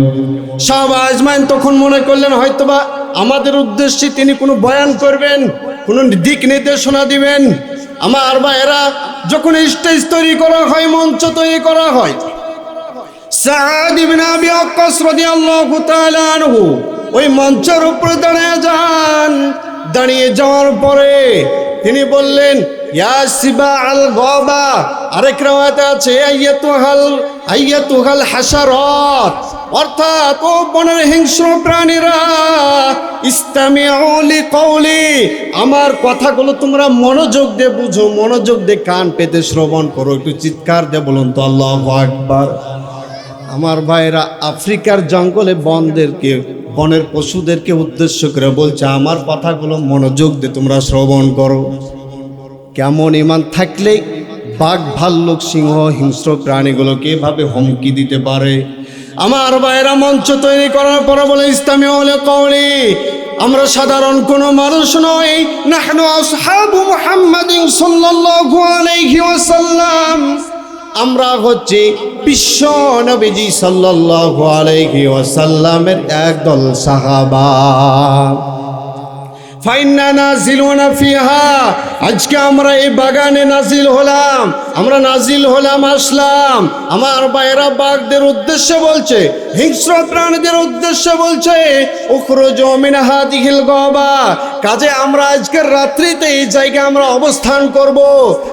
শাহবাজ মাইন তখন মনে করলেন হয়তোবা আমাদের উদ্দেশ্যে তিনি কোনো বয়ান করবেন, কোনো দিক নির্দেশনা দিবেন। আমার ভাইয়েরা, যখন স্টেজ তৈরি করা হয়, মঞ্চ তৈরি করা হয়, সাদ ইবনে আবি ওয়াক্কাস রাদিয়াল্লাহু তাআলা আনহু ওই মঞ্চের উপরে দাঁড়িয়ে যান। দাঁড়িয়ে যাওয়ার পরে তিনি বললেন, ইয়া সিবা আল গাবা, আরেক রাওয়াতে আছে আইয়াতুহাল হাশারাত, অর্থাৎ ও বনের হিংস্র প্রাণীরা, ইসতামিউ লিকাউলি, আমার কথাগুলো তোমরা মনোযোগ দিয়ে বুঝো, মনোযোগ দিয়ে কান পেতে শ্রবণ করো। একটু চিৎকার দিয়ে বলুন তো আল্লাহু আকবার। আমার ভাইরা, আফ্রিকার জঙ্গলে বনের পশুদেরকে উদ্দেশ্য করে বলছে আমার কথাগুলো মনোযোগ দিয়ে তোমরা শ্রবণ করো। কেমন ইমান থাকলে বাঘ, ভাল্লুক, সিংহ, হিংস্র প্রাণীগুলোকে এভাবে হুমকি দিতে পারে? আমার ভাইরা, মঞ্চ তৈরি করার পরে বলে ইসলামিউ লিকাউলি, আমরা সাধারণ কোনো মানুষ নই, নাহনু আসহাবু মুহাম্মাদিন সাল্লাল্লাহু আলাইহি ওয়াসাল্লাম, আমরা হচ্ছে বিশ্ব নবীজি সাল্লাল্লাহু আলাইহি ওয়াসাল্লামের একদল সাহাবা। ফাইন্না নাজিলুনা ফিহা, আজকে আমরা এই বাগানে নাজিল হলাম, আমরা নাজিল হলাম, আসলাম। আমার ভাইরা, বাঘদের উদ্দেশ্যে বলছে, হিংস্র প্রাণীদের উদ্দেশ্যে বলছে, উখরুজু মিন হাদিহিল গাবা, কাজে আমরা আজকের রাত্রিতে এই জায়গায় আমরা অবস্থান করব,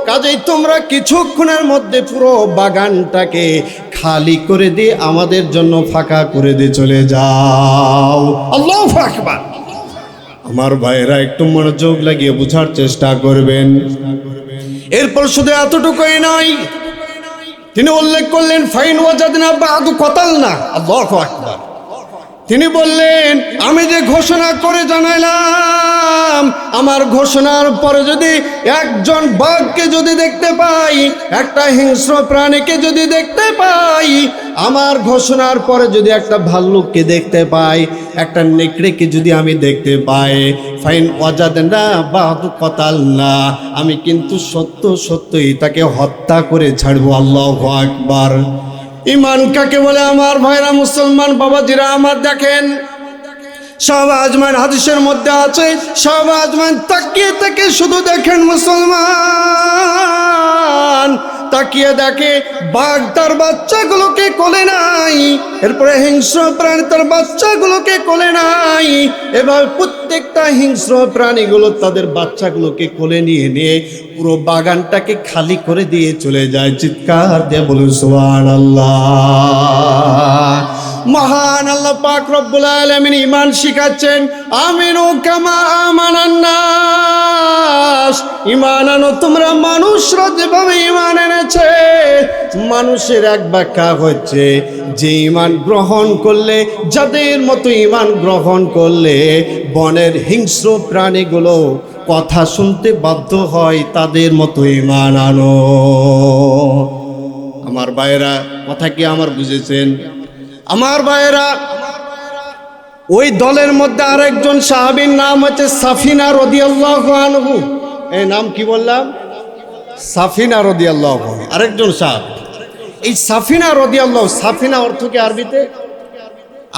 কাজেই তোমরা কিছুক্ষণের মধ্যে পুরো বাগানটাকে খালি করে দিয়ে আমাদের জন্য ফাঁকা করে দিয়ে চলে যাও। আল্লাহু আকবার। আমার ভাইরা, একটু মনোযোগ লাগিয়ে বোঝার চেষ্টা করবেন। এরপর শুধু এতটুকুই নয়, তিনি উল্লেখ করলেন ফাইন ওয়াজাদনা বাদু কতালনা। আল্লাহু আকবার। তিনি বললেন, আমি যে ঘোষণা করে জানাইলাম, আমার ঘোষণার পরে যদি একজন বাঘকে যদি দেখতে পাই, একটা হিংস্র প্রাণীকে যদি দেখতে পাই, আমার ঘোষণার পরে যদি একটা ভাল্লুককে দেখতে পাই, একটা নেকড়েকে যদি আমি দেখতে পাই, ফাইন ওয়াজাদনা বাদু কতালনা, আমি কিন্তু সত্যই তাকে হত্যা করে ছাড়বো। আল্লাহু আকবার। ইমান কাকে বলে? আমার ভাইরা, মুসলমান বাবাজিরা আমার, দেখেন শাহবাজ মাইন হাদিসের মধ্যে আছে, শাহবাজ মাইন তাকিয়ে থেকে শুধু দেখেন মুসলমান, তাকিয়ে দেখে বাঘ তার বাচ্চাগুলোকে কোলে নাই, এরপরে হিংস্র প্রাণী তার বাচ্চাগুলোকে কোলে নাই, এভাবে প্রত্যেকটা হিংস্র প্রাণীগুলো তাদের বাচ্চাগুলোকে কোলে নিয়ে নিয়ে পুরো বাগানটাকে খালি করে দিয়ে চলে যায়। চিৎকার দিয়ে বলুন সুবহানাল্লাহ। মহান আল্লাহ পাক রব্বুল আলামিন ঈমান শিখাচ্ছেন, আমিনু কামা আমানান নাস, ঈমান আনো তোমরা মানুষরা যেভাবে ঈমান এনেছে। মানুষের এক ব্যাখ্যা হচ্ছে যে ঈমান গ্রহণ করলে, যাদের মতো ঈমান গ্রহণ করলে বনের হিংস্র প্রাণীগুলো কথা শুনতে বাধ্য হয়, তাদের মতো ঈমান আনো। আমার ভাইরা, কথা কি আমার বুঝেছেন? আমার ভাইরা, ওই দলের মধ্যে আরেকজন সাহাবীর নাম হচ্ছে সাফিনা রাদিয়াল্লাহু আনহু। এই নাম কি বললাম? সাফিনা রাদিয়াল্লাহু আনহু, আরেকজন সাহাবী। এই সাফিনা রাদিয়াল্লাহু, সাফিনা অর্থ কি আরবিতে?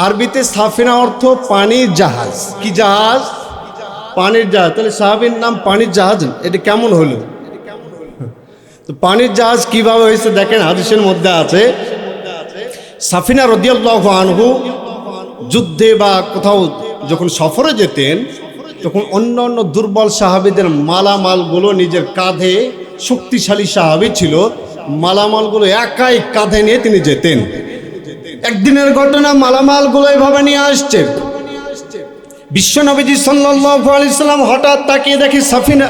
আরবিতে সাফিনা অর্থ পানির জাহাজ। কি জাহাজ? পানির জাহাজ। তাহলে সাহাবীর নাম পানির জাহাজ, এটা কেমন হলো? তো পানির জাহাজ কিভাবে হয়েছে দেখেন, হাদিসের মধ্যে আছে, সাফিনা রাদিয়াল্লাহু আনহু যুদ্ধে বা কোথাও যখন সফরে যেতেন, তখন অন্য দুর্বল সাহাবীদের মালামালগুলো নিজের কাঁধে, শক্তিশালী সাহাবী ছিল, মালামালগুলো একাই কাঁধে নিয়ে তিনি যেতেন। একদিনের ঘটনা, মালামালগুলো এভাবে নিয়ে আসছে, বিশ্ব নবীজি সাল্লাল্লাহু আলাইহি সাল্লাম হঠাৎ তাকিয়ে দেখি সাফিনা।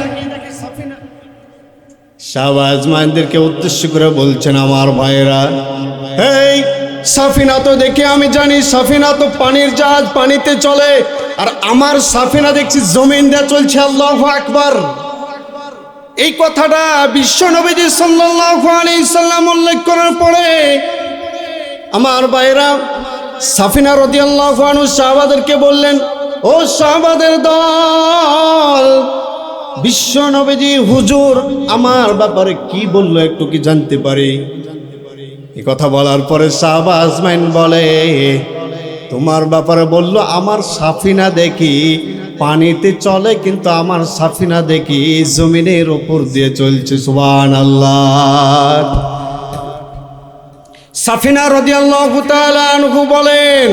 শাহবাজ মাইনদেরকে উদ্দেশ্য করে বলছেন, আমার ভাইয়েরা, এই সাফিনা তো দেখে আমি জানি সাফিনা তো পানির জাহাজ, পানিতে চলে, আর আমার সাফিনা দেখছি জমিন দিয়ে চলছে। আল্লাহু আকবার। এই কথাটা বিশ্ব নবীজি সাল্লাল্লাহু আলাইহি সাল্লাম উল্লেখ করার পরে আমার ভাইরা, সাফিনা রাদিয়াল্লাহু আনহু সাহাবাদেরকে বললেন, ও সাহাবাদের দল, বিশ্ব নবীজি হুজুর আমার ব্যাপারে কি বললো একটু কি জানতে পারি? এই কথা বলার পরে সাহাবা আজমাইন বলে, তোমার ব্যাপারে বলল আমার সাফিনা দেখি পানিতে চলে, কিন্তু আমার সাফিনা দেখি জমিনের উপর দিয়ে চলছে। সুবহানাল্লাহ। সাফিনা রাদিয়াল্লাহু তাআলা আনহু বলেন,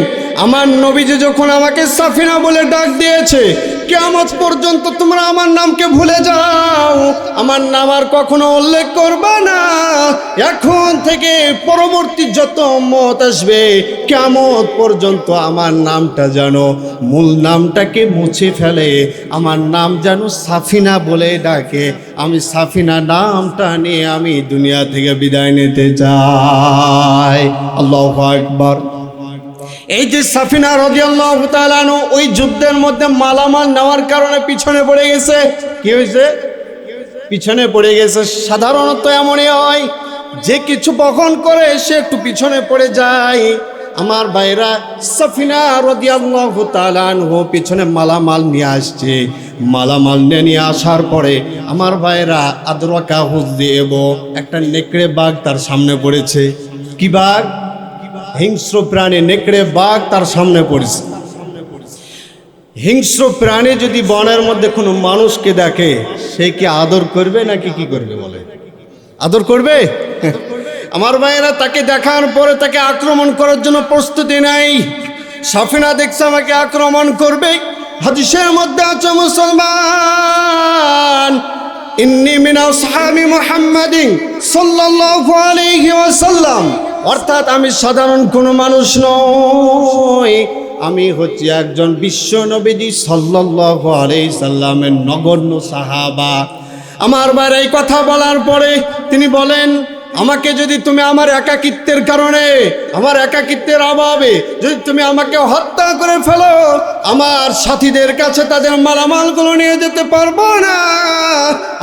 আমার নবীজি যখন আমাকে সাফিনা বলে ডাক দিয়েছে, কিয়ামত পর্যন্ত তোমরা আমার নামকে ভুলে যাও, আমার নাম আর কখনো উল্লেখ করবে না। এখন থেকে পরবর্তী যত উম্মত আসবে কিয়ামত পর্যন্ত আমার নামটা যেন মূল নামটাকে মুছে ফেলে, আমার নাম যেন সাফিনা বলে ডাকে। আমি সাফিনা নামটা নিয়ে আমি দুনিয়া থেকে বিদায় নিতে চাই। আল্লাহু আকবার। এই যে সাফিনা রাদিয়াল্লাহু তাআলা আনহু ওই যুদ্ধের মধ্যে মালামাল নেওয়ার কারণে পিছনে পড়ে গেছে। কি হয়েছে? পিছনে পড়ে গেছে। সাধারণত এমনই হয়, যে কিছু বহন করে সে একটু পিছনে পড়ে যায়। আমার ভাইরা, সাফিনা রাদিয়াল্লাহু তাআলা আনহু পিছনে মালামাল নিয়ে আসছে। মালামাল নিয়ে আসার পরে আমার ভাইরা আদরাকা হুযিব, একটা নেকড়ে বাঘ তার সামনে পড়েছে। কি বাঘ? হিংস্র প্রাণী, নেকড়ে বাঘ তার সামনে পড়েছে। হিংস্র প্রাণী যদি বনের মধ্যে কোনো মানুষকে দেখে, সে কি আদর করবে নাকি কি করবে? বলে আদর করবে? আমার ভাইয়েরা, তাকে দেখার পরে তাকে আক্রমণ করার জন্য প্রস্তুতি নাই। সাফিনা দেখছে আমাকে আক্রমণ করবে। হাদিসের মধ্যে আছে, মুসলমান, ইন্নী মিন আসহাবি মুহাম্মাদিন সাল্লাল্লাহু আলাইহি ওয়াসাল্লাম, অর্থাৎ আমি সাধারণ কোনো মানুষ নই, আমি হচ্ছি একজন বিশ্ব নবীজি সাল্লাল্লাহু আলাইহি সাল্লামের নগণ্য সাহাবা। আমার ভাইরা, এই কথা বলার পরে তিনি বলেন, আমাকে যদি তুমি আমার একাকিত্বের কারণে, আমার একাকিত্বের অভাবে যদি তুমি আমাকে হত্যা করে ফেলো, আমার সাথীদের কাছে তাদের মালামালগুলো নিয়ে যেতে পারবো না।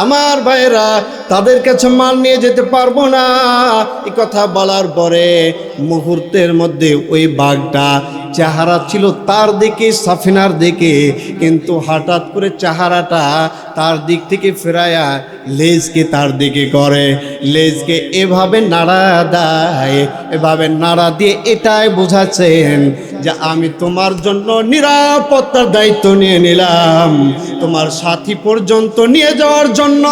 আমার ভাইরা, তাদের কাছে মাল নিয়ে যেতে পারবো না। এই কথা বলার পরে মুহূর্তের মধ্যে ওই বাঘটা চেহারা ছিল তার দিকে, সাফিনার দিকে, কিন্তু হঠাৎ করে চেহারাটা তার দিক থেকে ফেরায়া লেজকে তার দিকে করে, লেজকে এভাবে নাড়া দেয়। এভাবে নাড়া দিয়ে এটাই বোঝাচ্ছেন যে আমি তোমার জন্য নিরাপত্তার দায়িত্ব নিয়ে নিলাম, তোমার সাথী পর্যন্ত নিয়ে যাওয়ার জন্য।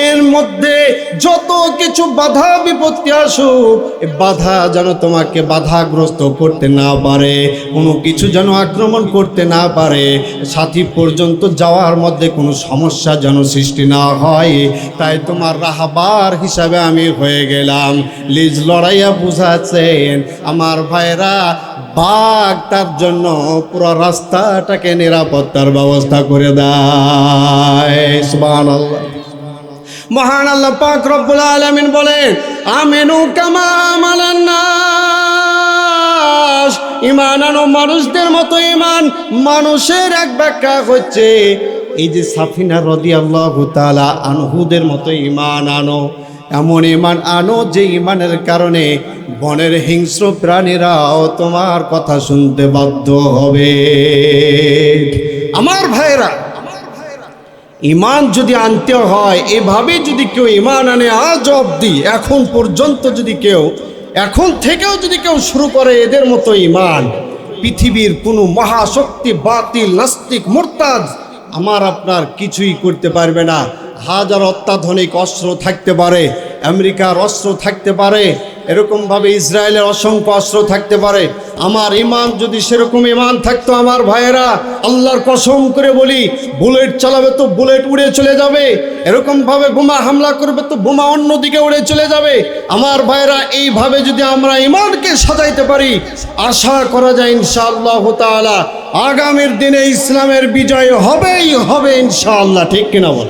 এর মধ্যে যত কিছু বাধা বিপত্তি আসুক, বাধা যেন তোমাকে বাধাগ্রস্ত করতে না পারে, কোনো কিছু যেন আক্রমণ করতে না পারে, সাথী পর্যন্ত যাওয়ার মধ্যে কোনো সমস্যা যেন সৃষ্টি না হয়। তাই তোমার রাহবার হিসাবে আমি হয়ে গেলাম। লিজ লড়াইয়া বুঝাচ্ছেন আমার ভাইরা, বাঘ তার জন্য পুরো রাস্তাটাকে নিরাপত্তার ব্যবস্থা করে দেয়। সুবহানাল্লাহ। মহান আল্লাহ পাক রব্বুল আলামিন বলেন, আমিনু কামা আমানান নাস, ঈমান আনো মানুষদের মতো ঈমান। মানুষের এক ব্যাখ্যা হচ্ছে এই যে সাফিনা রাদিয়াল্লাহু তাআলা আনহুদের মতো ঈমান আনো, এমন ঈমান আনো যে ঈমানের কারণে বনের হিংস্র প্রাণীরাও তোমার কথা শুনতে বাধ্য হবে। আমার ভাইরা, ঈমান যদি আনতে হয়, এভাবে যদি কেউ ঈমান আনে, আজ অবধি এখন পর্যন্ত যদি কেউ, এখন থেকেও যদি কেউ শুরু করে এদের মতো ঈমান, পৃথিবীর কোনো মহাশক্তি, বাতিল, নাস্তিক, মুরতাদ আমার আপনার কিছুই করতে পারবে না। হাজার অত্যাধুনিক অস্ত্র থাকতে পারে, আমেরিকার অস্ত্র থাকতে পারে, এরকমভাবে ইসরায়েলের অসংখ্য অস্ত্র থাকতে পারে। আমার ঈমান যদি সেরকম ঈমান থাকতো, আমার ভাইয়েরা, আল্লাহর কসম করে বলি, বুলেট চালাবে তো বুলেট উড়ে চলে যাবে, এরকমভাবে বোমা হামলা করবে তো বোমা অন্যদিকে উড়ে চলে যাবে। আমার ভাইয়েরা, এইভাবে যদি আমরা ঈমানকে সাজাইতে পারি, আশা করা যায় ইনশাআল্লাহ তাআলা আগামীর দিনে ইসলামের বিজয় হবেই হবে ইনশাআল্লাহ। ঠিক কিনা বল?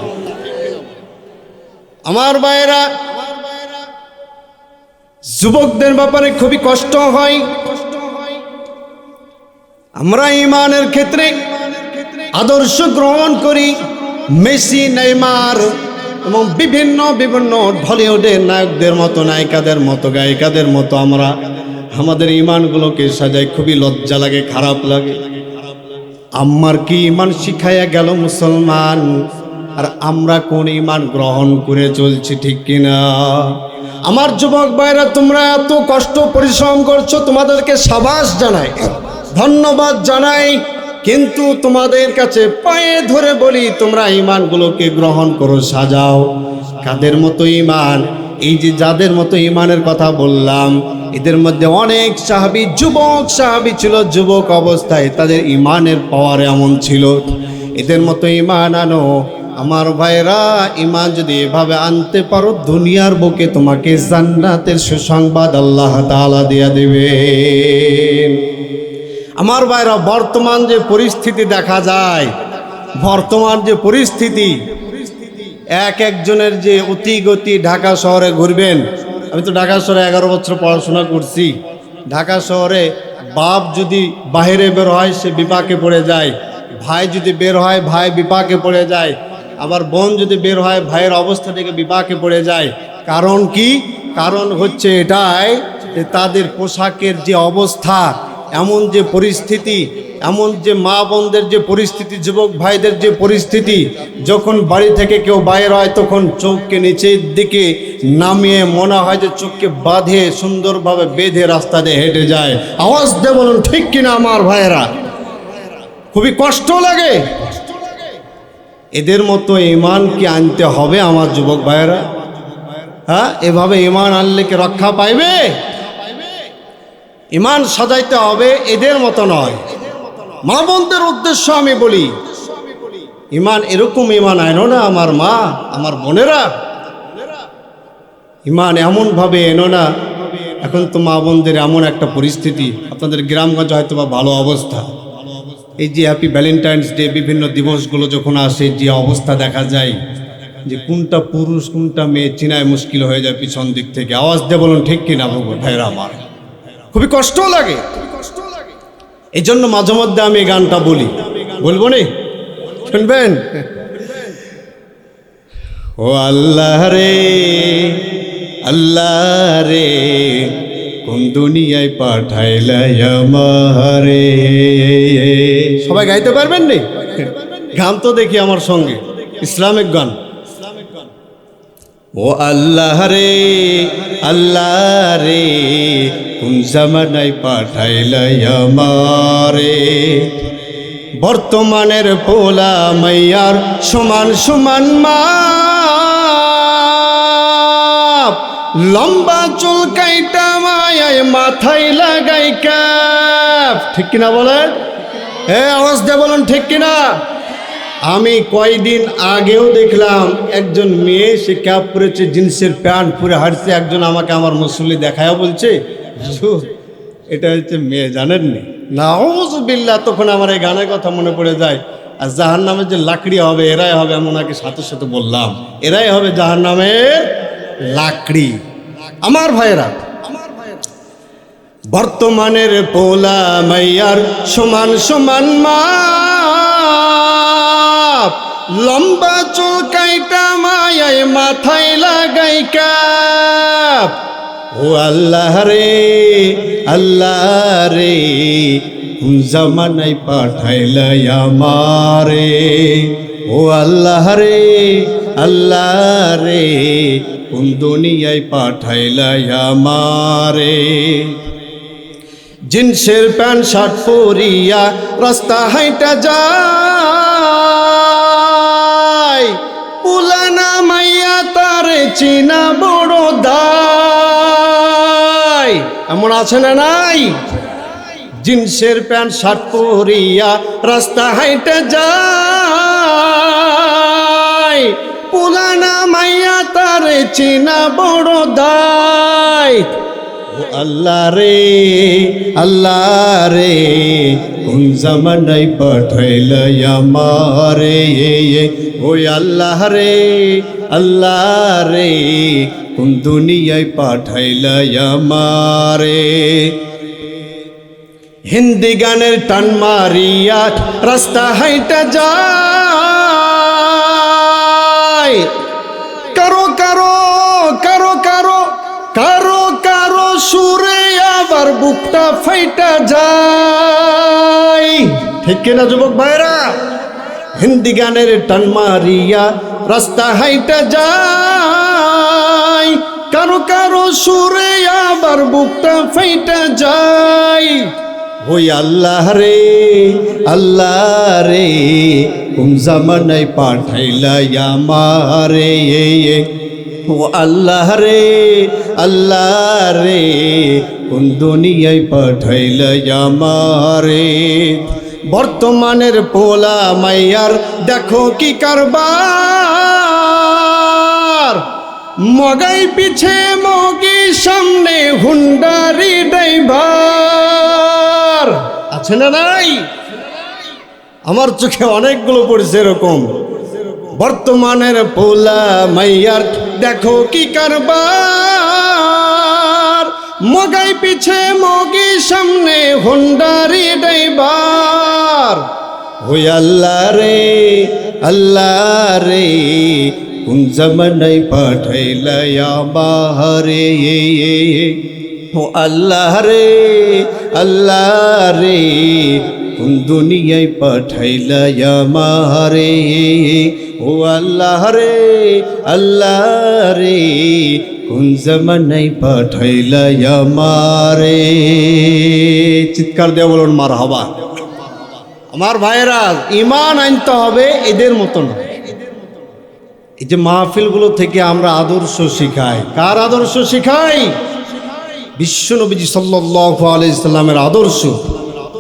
আমার ভাইয়েরা, যুবকদের ব্যাপারে খুবই কষ্ট হয়। আমরা ঈমানের ক্ষেত্রে আদর্শ গ্রহণ করি মেসি, নেইমার এবং বিভিন্ন বিভিন্ন হলিউডের নায়কদের মতো, নায়িকাদের মতো, গায়িকাদের মতো আমরা আমাদের ঈমানগুলোকে সাজাই। খুবই লজ্জা লাগে, খারাপ লাগে। আমার কি ঈমান শিখাইয়া গেল মুসলমান, আর আমরা কোন ঈমান গ্রহণ করে চলছি? ঠিক কিনা? আমার যুবক ভাইরা, তোমরা এত কষ্ট পরিশ্রম করছো, তোমাদেরকে সাবাস জানাই, ধন্যবাদ জানাই। কিন্তু তোমাদের কাছে পায়ে ধরে বলি, তোমরা ঈমানগুলোকে গ্রহণ করো, সাজাও। কাদের মতো ঈমান? এই যে যাদের মতো ঈমানের কথা বললাম, এদের মধ্যে অনেক সাহাবী, যুবক সাহাবী ছিল, যুবক অবস্থায় তাদের ঈমানের পাওয়ার এমন ছিল। এদের মতো ঈমান আনো আমার ভাইরা। ঈমান যদি এভাবে আনতে পারো, দুনিয়ার বুকে তোমাকে জান্নাতের সুসংবাদ আল্লাহ তাআলা দিয়ে দেবেন। আমার ভাইরা, বর্তমান যে পরিস্থিতি দেখা যায়, বর্তমান যে পরিস্থিতি, এক একজনের যে অতিগতি, ঢাকা শহরে ঘুরবেন। আমি তো ঢাকা শহরে 11 বছর পড়াশোনা করছি। ঢাকা শহরে বাপ যদি বাইরে বের হয়, সে বিপাকে পড়ে যায়। ভাই যদি বের হয়, ভাই বিপাকে পড়ে যায়। আবার বোন যদি বের হয়, ভাইয়ের অবস্থা থেকে বিপাকে পড়ে যায়। কারণ কি? কারণ হচ্ছে এটাই যে তাদের পোশাকের যে অবস্থা, এমন যে পরিস্থিতি, এমন যে মা বোনদের যে পরিস্থিতি, যুবক ভাইদের যে পরিস্থিতি, যখন বাড়ি থেকে কেউ বাইর হয়, তখন চোখকে নিচের দিকে নামিয়ে মনে হয় যে চোখকে বাঁধে, সুন্দরভাবে বেঁধে রাস্তা দিয়ে হেঁটে যায়। আওয়াজ দিয়ে বলুন ঠিক কিনা আমার ভাইয়েরা? খুবই কষ্ট লাগে। এদের মতো ঈমান কি আনতে হবে আমার যুবক ভাইয়েরা? হ্যাঁ, এভাবে ঈমান আনলে কি রক্ষা পাইবে? ঈমান সাজাইতে হবে, এদের মতো নয়। মা বোনদের উদ্দেশ্য আমি বলি, ঈমান এরকম ঈমান আনো না আমার মা, আমার বোনেরা। ঈমান এমনভাবে এনো না। এখন তো মা বোনদের এমন একটা পরিস্থিতি, আপনাদের গ্রামগঞ্জ হয়তো বা ভালো অবস্থা, এই যে হ্যাপি ভ্যালেন্টাইন্স ডে, বিভিন্ন দিবসগুলো যখন আসে, যে অবস্থা দেখা যায় যে কোনটা পুরুষ কোনটা মেয়ে চিনায় মুশকিল হয়ে যায় পিছন দিক থেকে। আওয়াজ দিয়ে বলুন ঠিক কিনা ভাইরা আমার? খুবই কষ্ট লাগে। এই জন্য মাঝে মধ্যে আমি এই গানটা বলি, বলবো নি? শুনবেন? ও আল্লাহ রে, আল্লাহ রে, কোন দুনিয়ায় পাঠাইলাই আমারে। সবাই গাইতে পারবেন নি? গান তো দেখি আমার সঙ্গে, ইসলামিক গান। ও আল্লাহ রে, আল্লাহ রে, কোন জামানায় পাঠাইলাই আমারে। বর্তমানের পোলা মাইয়ার সমান সমান মা, লম্বা চুল কাইটা মায়ায় মাথায় লাগাই ক্যাপ। ঠিক কিনা বলেন? আওয়াজ দিয়ে বলুন ঠিক কিনা? আমি কয়দিন আগেও দেখলাম একজন মেয়ে, সে ক্যাপ পরেছে, জিন্সের প্যান্ট পরে হাঁটছে। একজন আমাকে, আমার মুসল্লি দেখায় বলছে, এটা হচ্ছে মেয়ে, জানেননি? নাউযুবিল্লাহ। তখন আমার এই গানের কথা মনে পড়ে যায়। আর জাহান্নামের যে লাকড়ি হবে, এরাই হবে, এমন আগে সাথে সাথে বললাম, এরাই হবে জাহান্নামের লাকড়ি। আমার ভাইয়েরা, বর্তমানের পোলা মাইয়ার সমান সমান মা, লম্বা চুল কাইটা মায়ায় মাথায় লাগাই ক্যাপ। ও আল্লাহ রে, আল্লাহ রে, কোন জামানায় পাঠাইলাই আমারে। ও আল্লাহ রে, আল্লাহ রে, কোন দুনিয়ায় পাঠাইলাই আমারে। জিন্সের প্যান্ট শার্ট পরিয়া রাস্তা হাইটা যায়, পুলানা মাইয়া তারে চিনা বড় দায়। এমন আছে না নাই? জিন্সের প্যান্ট শার্ট পরিয়া রাস্তা হাইটা যায়, পুলানা মাইয়া তারে চিনা বড় দায়। ও আল্লাহ রে, আল্লাহ রে, কোন জামানায় পাঠাইলাই আমারে। ও আল্লাহ রে, আল্লাহ রে, কোন দুনিয়ায় পাঠাইলাই আমারে। হিন্দি গানের টান মারিয়া রাস্তা হাইটা যায়, কারো কারো কারো কারো কারো কারো সুরে আবার বুকটা ফাইটা যায়। ঠিক কিনা যুবক ভাইরা? হিন্দি গানের টান মারিয়া রাস্তা হাইটা যায়, কারো কারো সুরে আবার বুকটা ফাইটা যায়। ওই আল্লাহ রে আল্লাহ রে কোন জামানায় পাঠাইলা আমারে, ও আল্লাহ রে আল্লাহ রে কোন দুনিয়ায় পাঠাইলা আমারে। বর্তমানের পোলা মাইয়ার দেখো কি কারবার, মগাই পিছে মগি সামনে হুন্ডারি ড্রাইভার। আছে না নাই? আমার চোখে অনেকগুলো পড়েছে এরকম। বর্তমানের পোলা মাইয়ার দেখো কি কারবার, মগাই পিছে মগি সামনে হুন্ডারি ড্রাইভার। ওই আল্লাহ রে আল্লাহ রে কোন জামানায় পাঠাইলা আমারে, ও আল্লাহ রে আল্লাহ রে কোন দুনিয়ায় পাঠাইলা আমারে, ও আল্লাহ রে আল্লাহ রে কোন জামানায় পাঠাইলা আমারে। চিৎকার দিয়ে বলুন মারহাবা। আমার ভাইয়েরা, ঈমান আনতে হবে এদের মতো না। এই যে মাহফিলগুলো থেকে আমরা আদর্শ শিখাই, কার আদর্শ শিখাই? বিশ্বনবীজি সাল্লাল্লাহু আলাইহি সাল্লামের আদর্শ।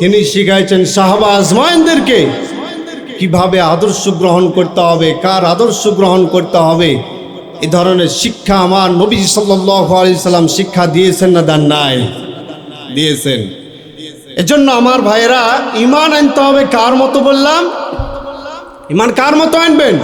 তিনি শিখাইছেন সাহাবা আজমাইনদেরকে কিভাবে আদর্শ গ্রহণ করতে হবে, কার আদর্শ গ্রহণ করতে হবে। এই ধরনের শিক্ষা আমার নবীজি সাল্লাল্লাহু আলাইহি সাল্লাম শিক্ষা দিয়েছেন না দেন নাই? দিয়েছেন। এজন্য আমার ভাইয়েরা, ঈমান আনতে হবে কার মতো বললাম? ঈমান কার মতো আনবেন?